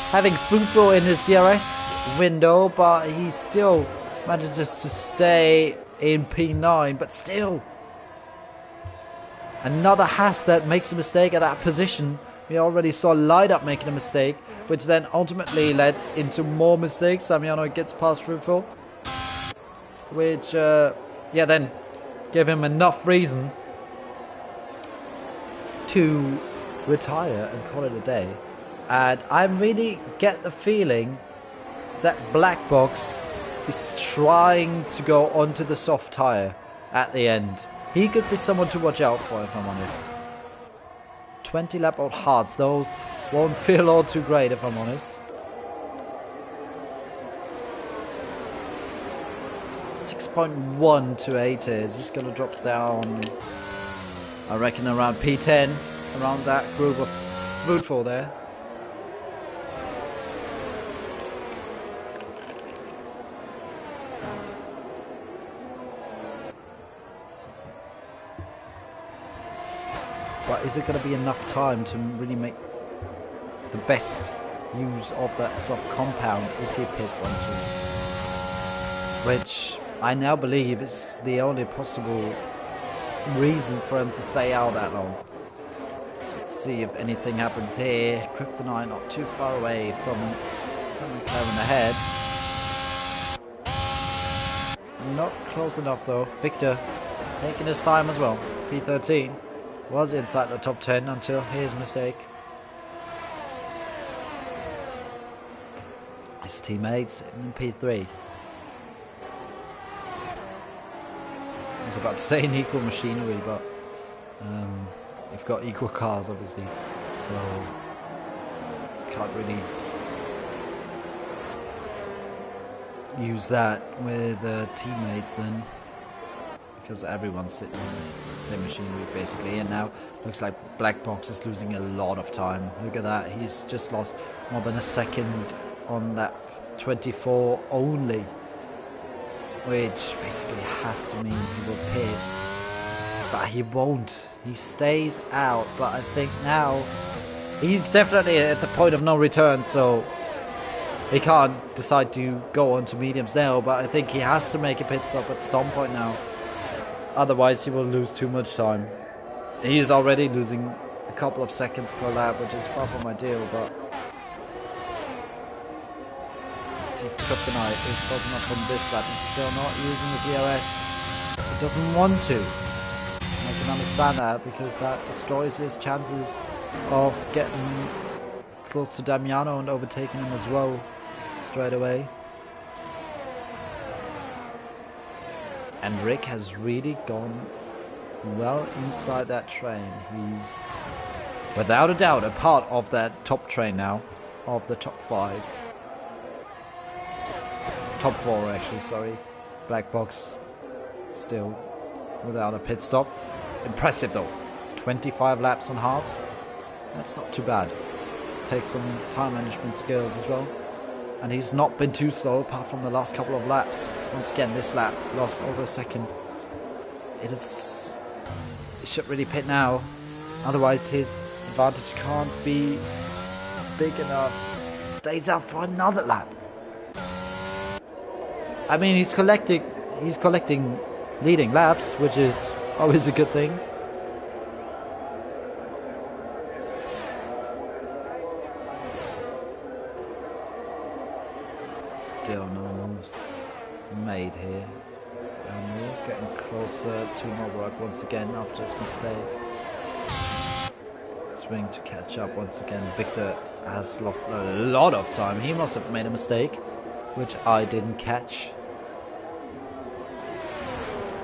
having Fruitful in his DRS window, but he still manages to stay in P9, but still. Another Haas that makes a mistake at that position. We already saw Light Up making a mistake, which then ultimately led into more mistakes. Damiano gets past Fruitful, which, then gave him enough reason to retire and call it a day. And I really get the feeling that Black Box is trying to go onto the soft tyre at the end. He could be someone to watch out for, if I'm honest. 20 lap old hards, those Won't feel all too great if I'm honest. 6.1 to 8 is just gonna drop down, I reckon around P10, around that group of root 4 there. But is it going to be enough time to really make the best use of that soft compound if he pits onto it? Which I now believe is the only possible reason for him to stay out that long. Let's see if anything happens here. Kryptonite not too far away from McLaren ahead. Not close enough though. Victor taking his time as well. P13. Was inside the top 10 until his mistake. His teammates in P3. I was about to say in equal machinery, but you've got equal cars obviously, so can't really use that with teammates then. Because everyone's sitting on the same machinery basically, and now looks like Black Box is losing a lot of time. Look at that, he's just lost more than a second on that 24 only, which basically has to mean he will pit, but he won't. He stays out, but I think now he's definitely at the point of no return, so he can't decide to go on to mediums now, but I think he has to make a pit stop at some point now. Otherwise he will lose too much time. He is already losing a couple of seconds per lap, which is far from ideal, but let's see if Kryptonite is close enough from this lap. He's still not using the DRS. He doesn't want to. I can understand that, because that destroys his chances of getting close to Damiano and overtaking him as well straight away. And Rick has really gone well inside that train. He's without a doubt a part of that top train now, of the top 5. Top 4 actually, sorry. Black Box still without a pit stop. Impressive though. 25 laps on hards. That's not too bad. Takes some time management skills as well. And he's not been too slow apart from the last couple of laps. Once again, this lap lost over a second. It should really pit now. Otherwise his advantage can't be big enough. Stays out for another lap. I mean, he's collecting leading laps, which is always a good thing. Still no moves made here. And we're getting closer to Novorok once again after his mistake. Swing to catch up once again. Victor has lost a lot of time. He must have made a mistake, which I didn't catch.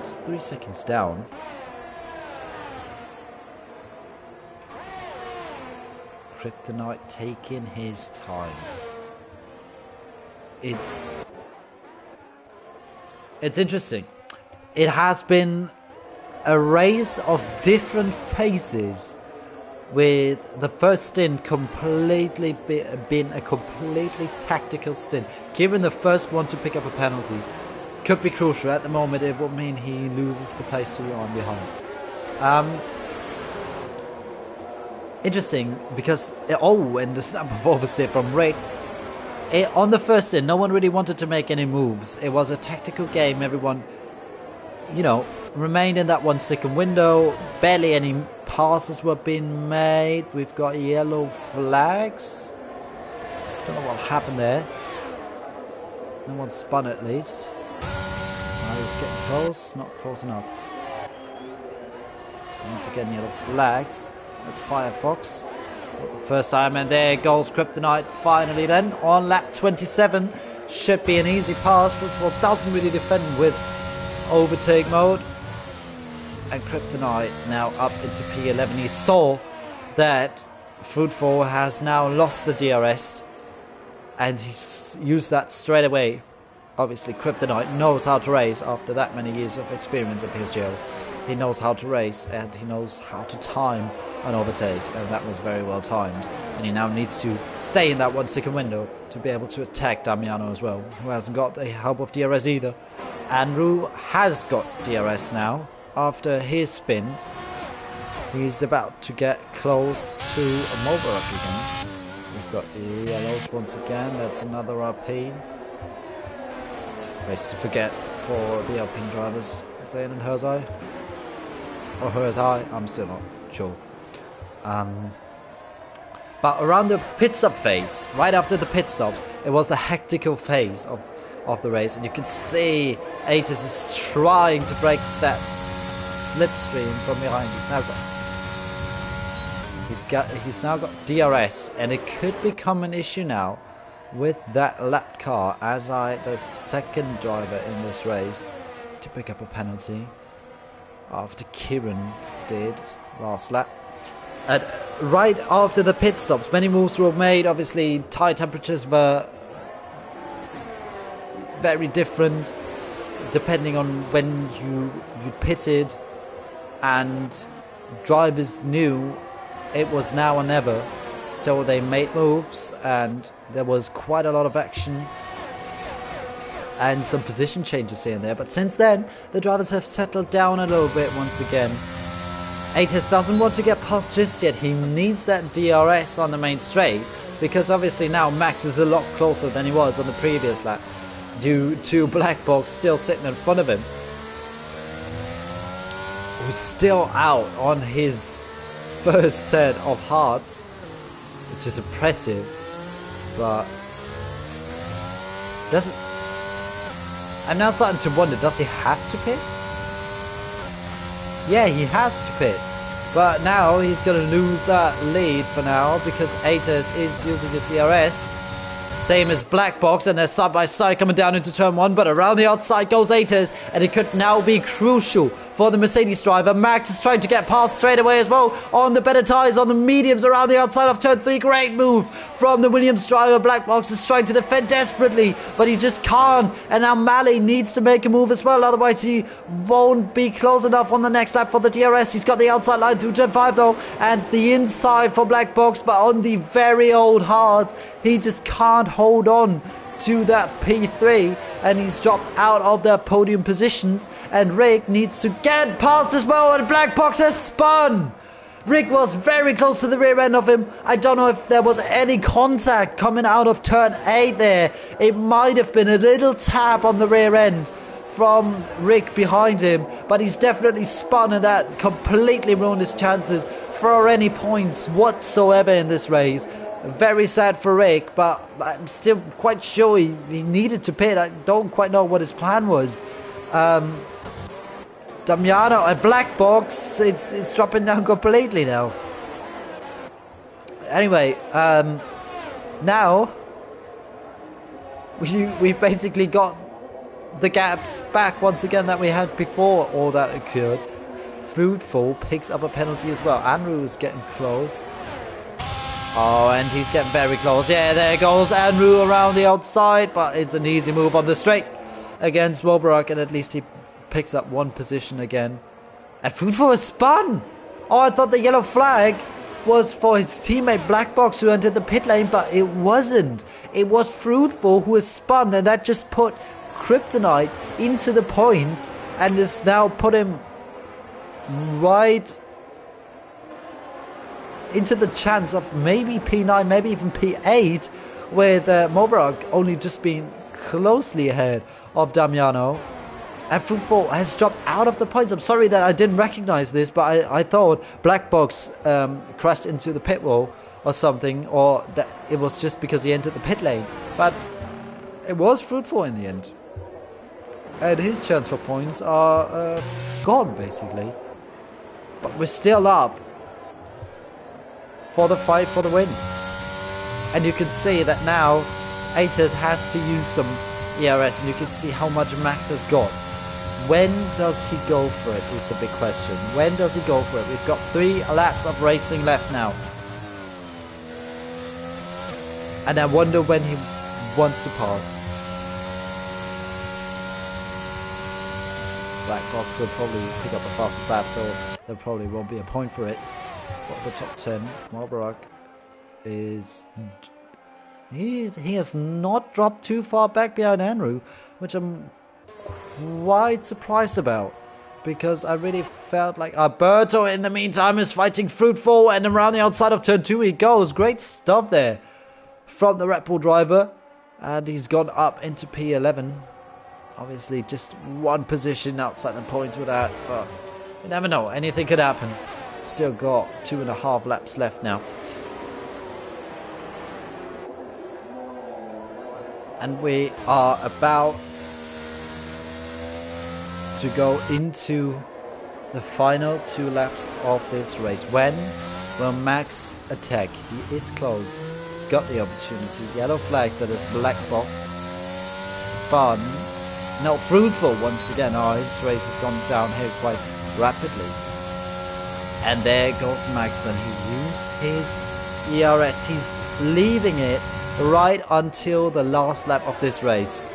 It's 3 seconds down. Kryptonite taking his time. It's interesting. It has been a race of different phases, with the first stint completely been a completely tactical stint. Given the first one to pick up a penalty could be crucial. At the moment it will mean he loses the place to on behind. Interesting, because and the snap of oversteer from Rick. On the first stint, no one really wanted to make any moves. It was a tactical game. Everyone, remained in that 1 second window. Barely any passes were being made. We've got yellow flags. Don't know what happened there. No one spun at least. Now he's getting close. Not close enough. Once again, yellow flags. That's Firefox. So the first time, and there goes Kryptonite finally then on lap 27. Should be an easy pass, but doesn't really defend with overtake mode. And Kryptonite now up into P11. He saw that Fruitful has now lost the DRS, and he's used that straight away. Obviously, Kryptonite knows how to race after that many years of experience at PSGL. He knows how to race, and he knows how to time an overtake, and that was very well timed. And he now needs to stay in that 1 second window to be able to attack Damiano as well, who hasn't got the help of DRS either. Andrew has got DRS now after his spin. He's about to get close to a Mobarak again. We've got the yellows once again. That's another RP. Race to forget for the Alpine drivers. Zayn and Herzai. Or Herzai, I'm still not sure. But around the pit stop phase, right after the pit stops, it was the hectical phase of the race. And you can see Atis is trying to break that slipstream from behind. He's now got DRS, and it could become an issue now with that lap car as the second driver in this race to pick up a penalty after Kieran did last lap. And right after the pit stops, many moves were made. Obviously, tire temperatures were very different depending on when you pitted, and drivers knew it was now or never, so they made moves, and there was quite a lot of action and some position changes here and there. But since then, the drivers have settled down a little bit once again. Atis doesn't want to get past just yet. He needs that DRS on the main straight, because obviously now Max is a lot closer than he was on the previous lap, due to Black Box still sitting in front of him, who's still out on his first set of hearts, which is impressive. But I'm now starting to wonder, does he have to pit? Yeah, he has to pit. But now he's going to lose that lead for now, because Atis is using his ERS. Same as Black Box, and they're side by side coming down into turn 1, but around the outside goes Atis, and it could now be crucial for the Mercedes driver. Max is trying to get past straight away as well on the better tyres, on the mediums around the outside of turn 3. Great move from the Williams driver. Black Box is trying to defend desperately, but he just can't, and now Mali needs to make a move as well, otherwise he won't be close enough on the next lap for the DRS. He's got the outside line through turn 5 though, and the inside for Black Box, but on the very old hards, he just can't hold on to that P3, and he's dropped out of their podium positions, and Rick needs to get past as well, and Black Box has spun. Rick was very close to the rear end of him. I don't know if there was any contact coming out of turn 8 there. It might have been a little tap on the rear end from Rick behind him, but he's definitely spun, and that completely ruined his chances for any points whatsoever in this race. Very sad for Rick, but I'm still quite sure he needed to pit. I don't quite know what his plan was. Damiano and Black Box, it's dropping down completely now. Anyway, now we've basically got the gaps back once again that we had before all that occurred. Fruitful picks up a penalty as well. Andrew is getting close. Oh, and he's getting very close. Yeah, there goes Andrew around the outside, but it's an easy move on the straight against Mobarak, and at least he picks up one position again. And Fruitful has spun! Oh, I thought the yellow flag was for his teammate Black Box who entered the pit lane, but it wasn't. It was Fruitful who has spun, and that just put Kryptonite into the points, and has now put him right into the chance of maybe P9, maybe even P8, with Mobarak only just being closely ahead of Damiano. And Fruitful has dropped out of the points. I'm sorry that I didn't recognize this, but I thought Black Box crashed into the pit wall or something, or that it was just because he entered the pit lane. But it was Fruitful in the end. And his chance for points are gone, basically. But we're still up for the fight for the win. And you can see that now Atis has to use some ERS, and you can see how much Max has got. When does he go for it is the big question. When does he go for it? We've got 3 laps of racing left now. And I wonder when he wants to pass. Black Box will probably pick up the fastest lap, so there probably won't be a point for it. But the top 10, Marlborough is... He has not dropped too far back behind Andrew, which I'm quite surprised about. Because I really felt like Alberto in the meantime is fighting Fruitful, and around the outside of turn 2 he goes. Great stuff there from the Red Bull driver. And he's gone up into P11. Obviously just one position outside the points with that, but you never know, anything could happen. Still got 2.5 laps left now. And we are about to go into the final 2 laps of this race. When will Max attack? He is close. He's got the opportunity. Yellow flags, that is Black Box. Spun. No, Fruitful once again. Oh, his race has gone downhill quite rapidly. And there goes Max, and he used his ERS. He's leaving it right until the last lap of this race.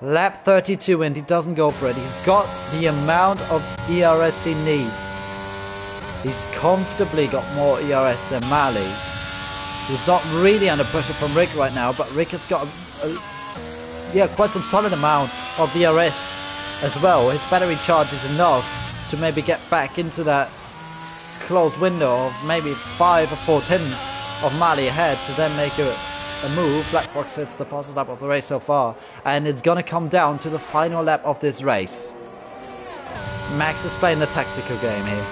Lap 32, and he doesn't go for it. He's got the amount of ERS he needs. He's comfortably got more ERS than Mali, who's not really under pressure from Rick right now, but Rick has got quite some solid amount of ERS as well. His battery charge is enough to maybe get back into that close window of maybe 5 or 4 tenths of Mali ahead to then make a move. Black Box hits the fastest lap of the race so far, and it's gonna come down to the final lap of this race. Max is playing the tactical game here,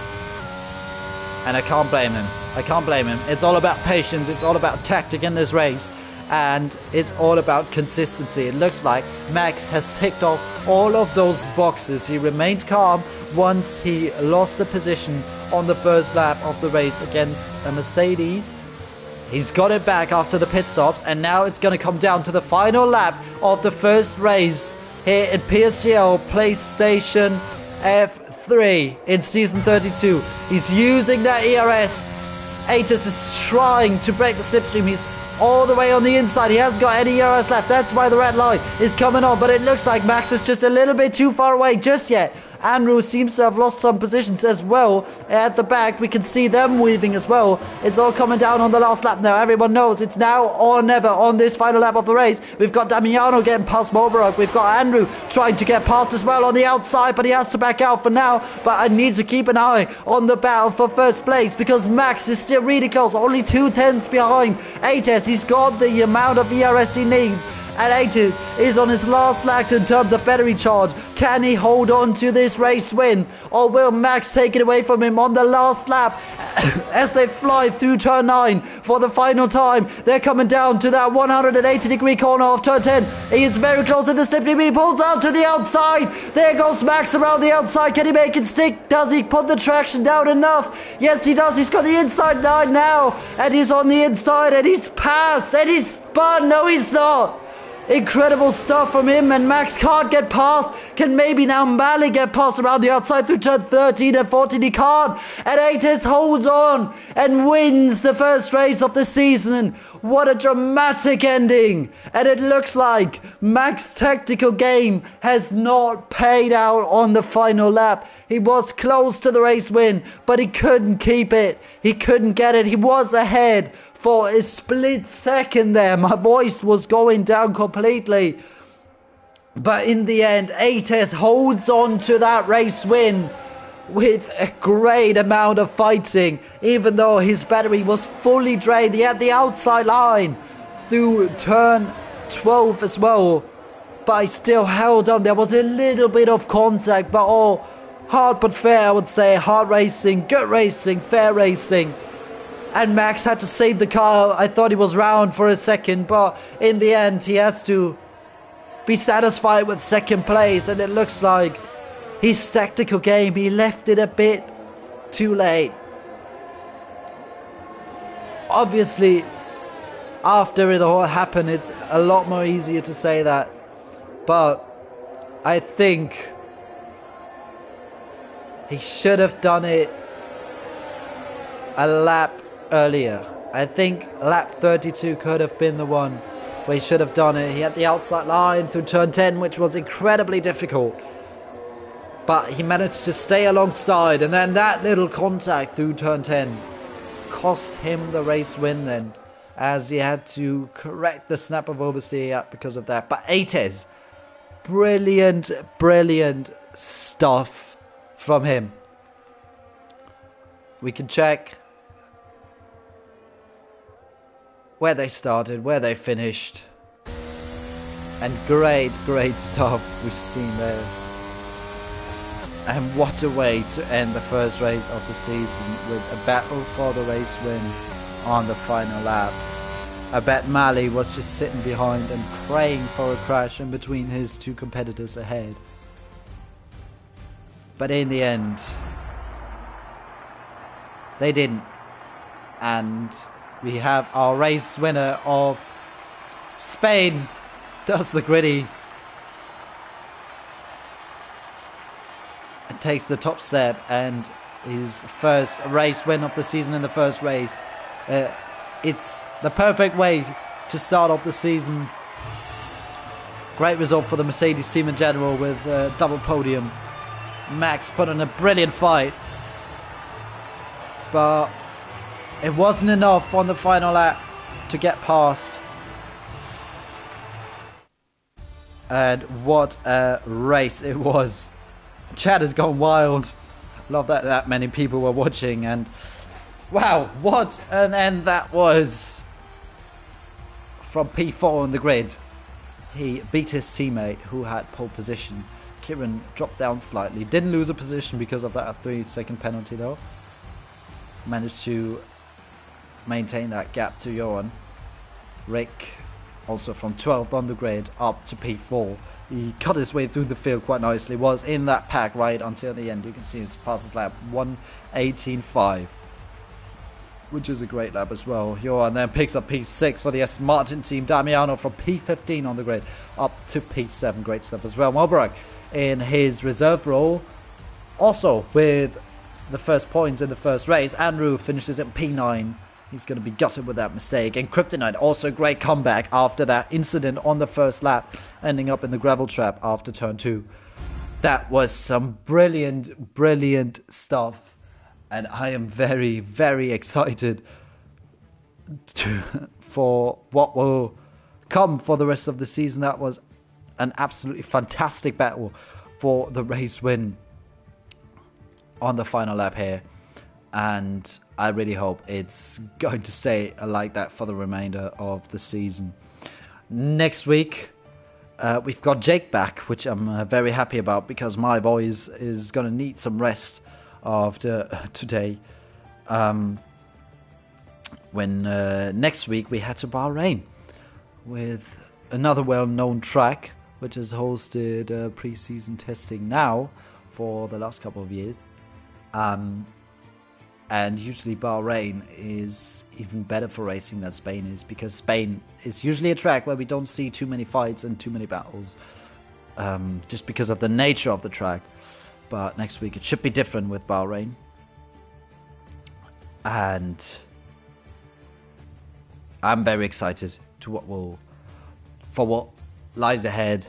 and I can't blame him. I can't blame him. It's all about patience, it's all about tactic in this race, and it's all about consistency. It looks like Max has ticked off all of those boxes. He remained calm once he lost the position on the first lap of the race against a Mercedes. He's got it back after the pit stops, and now it's going to come down to the final lap of the first race here in PSGL PlayStation F3 in Season 32. He's using that ERS. Atus is trying to break the slipstream. He's all the way on the inside. He hasn't got any ERS left. That's why the red line is coming on, but it looks like Max is just a little bit too far away just yet. Andrew seems to have lost some positions as well at the back. We can see them weaving as well. It's all coming down on the last lap now. Everyone knows it's now or never on this final lap of the race. We've got Damiano getting past Marlborough. We've got Andrew trying to get past as well on the outside, but he has to back out for now. But I need to keep an eye on the battle for first place because Max is still really close, only 2 tenths behind Ates. He's got the amount of ERS he needs. And Atus is on his last lap in terms of battery charge. Can he hold on to this race win? Or will Max take it away from him on the last lap as they fly through turn 9 for the final time? They're coming down to that 180-degree corner of turn 10. He is very close to the slipstream. He pulls out to the outside. There goes Max around the outside. Can he make it stick? Does he put the traction down enough? Yes, he does. He's got the inside line now. And he's on the inside. And he's passed. And he's spun. No, he's not. Incredible stuff from him, and Max can't get past. Can maybe now Mali get past around the outside through turn 13 and 14? He can't. And Ates holds on and wins the first race of the season. What a dramatic ending. And it looks like Max's tactical game has not paid out on the final lap. He was close to the race win, but he couldn't keep it. He couldn't get it. He was ahead for a split second there. My voice was going down completely. But in the end, Ates holds on to that race win with a great amount of fighting. Even though his battery was fully drained, he had the outside line through turn 12 as well. But he still held on. There was a little bit of contact, but all hard but fair, I would say. Hard racing, good racing, fair racing. And Max had to save the car. I thought he was round for a second, but in the end he has to be satisfied with second place. And it looks like his tactical game, he left it a bit too late. Obviously, after it all happened, it's a lot more easier to say that. But I think he should have done it a lap earlier. I think lap 32 could have been the one where he should have done it. He had the outside line through turn 10, which was incredibly difficult. But he managed to stay alongside, and then that little contact through turn 10 cost him the race win then, as he had to correct the snap of oversteer because of that. But 80s, brilliant, brilliant stuff from him. We can check where they started, where they finished. And great, great stuff we've seen there. And what a way to end the first race of the season with a battle for the race win on the final lap. I bet Mali was just sitting behind and praying for a crash in between his two competitors ahead. But in the end, they didn't. And we have our race winner of Spain, does the gritty. And takes the top step and his first race win of the season in the first race. It's the perfect way to start off the season. Great result for the Mercedes team in general with a double podium. Max put on a brilliant fight, but it wasn't enough on the final lap to get past. And what a race it was. Chat has gone wild. Love that that many people were watching, and wow, what an end that was from P4 on the grid. He beat his teammate who had pole position. Kieran dropped down slightly, didn't lose a position because of that 3-second penalty though. Managed to maintain that gap to Johan. Rick also from 12th on the grid up to P4. He cut his way through the field quite nicely, was in that pack right until the end. You can see his fastest lap 1:18.5, which is a great lap as well. Johan then picks up P6 for the Aston Martin team. Damiano from P15 on the grid up to P7. Great stuff as well. Malbrook in his reserve role, also with the first points in the first race. Andrew finishes at P9. He's going to be gutted with that mistake. And Kryptonite, also great comeback after that incident on the first lap, ending up in the gravel trap after turn 2. That was some brilliant, brilliant stuff. And I am very, very excited for what will come for the rest of the season. That was an absolutely fantastic battle for the race win on the final lap here. And I really hope it's going to stay like that for the remainder of the season. Next week, we've got Jake back, which I'm very happy about because my voice is going to need some rest after today. When next week we head to Bahrain with another well-known track, which has hosted pre-season testing now for the last couple of years. And usually Bahrain is even better for racing than Spain is, because Spain is usually a track where we don't see too many fights and too many battles, just because of the nature of the track. But next week it should be different with Bahrain. And I'm very excited to what lies ahead.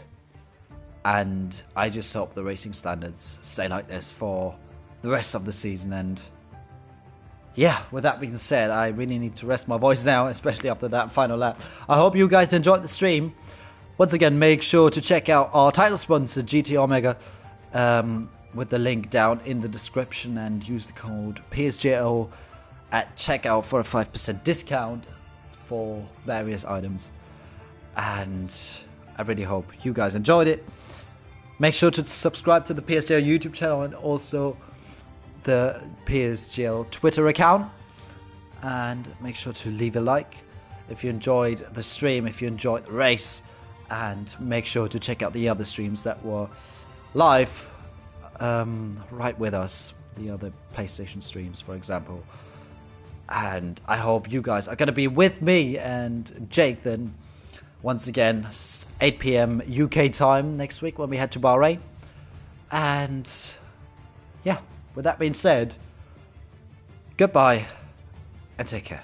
And I just hope the racing standards stay like this for the rest of the season. And yeah, with that being said, I really need to rest my voice now, especially after that final lap. I hope you guys enjoyed the stream. Once again, make sure to check out our title sponsor, GT Omega, with the link down in the description, and use the code PSGL at checkout for a 5% discount for various items. And I really hope you guys enjoyed it. Make sure to subscribe to the PSGL YouTube channel and also the PSGL Twitter account, and make sure to leave a like if you enjoyed the stream, if you enjoyed the race, and make sure to check out the other streams that were live right with us, the other PlayStation streams, for example. And I hope you guys are going to be with me and Jake then once again 8 PM UK time next week when we head to Bahrain. And yeah, with that being said, goodbye and take care.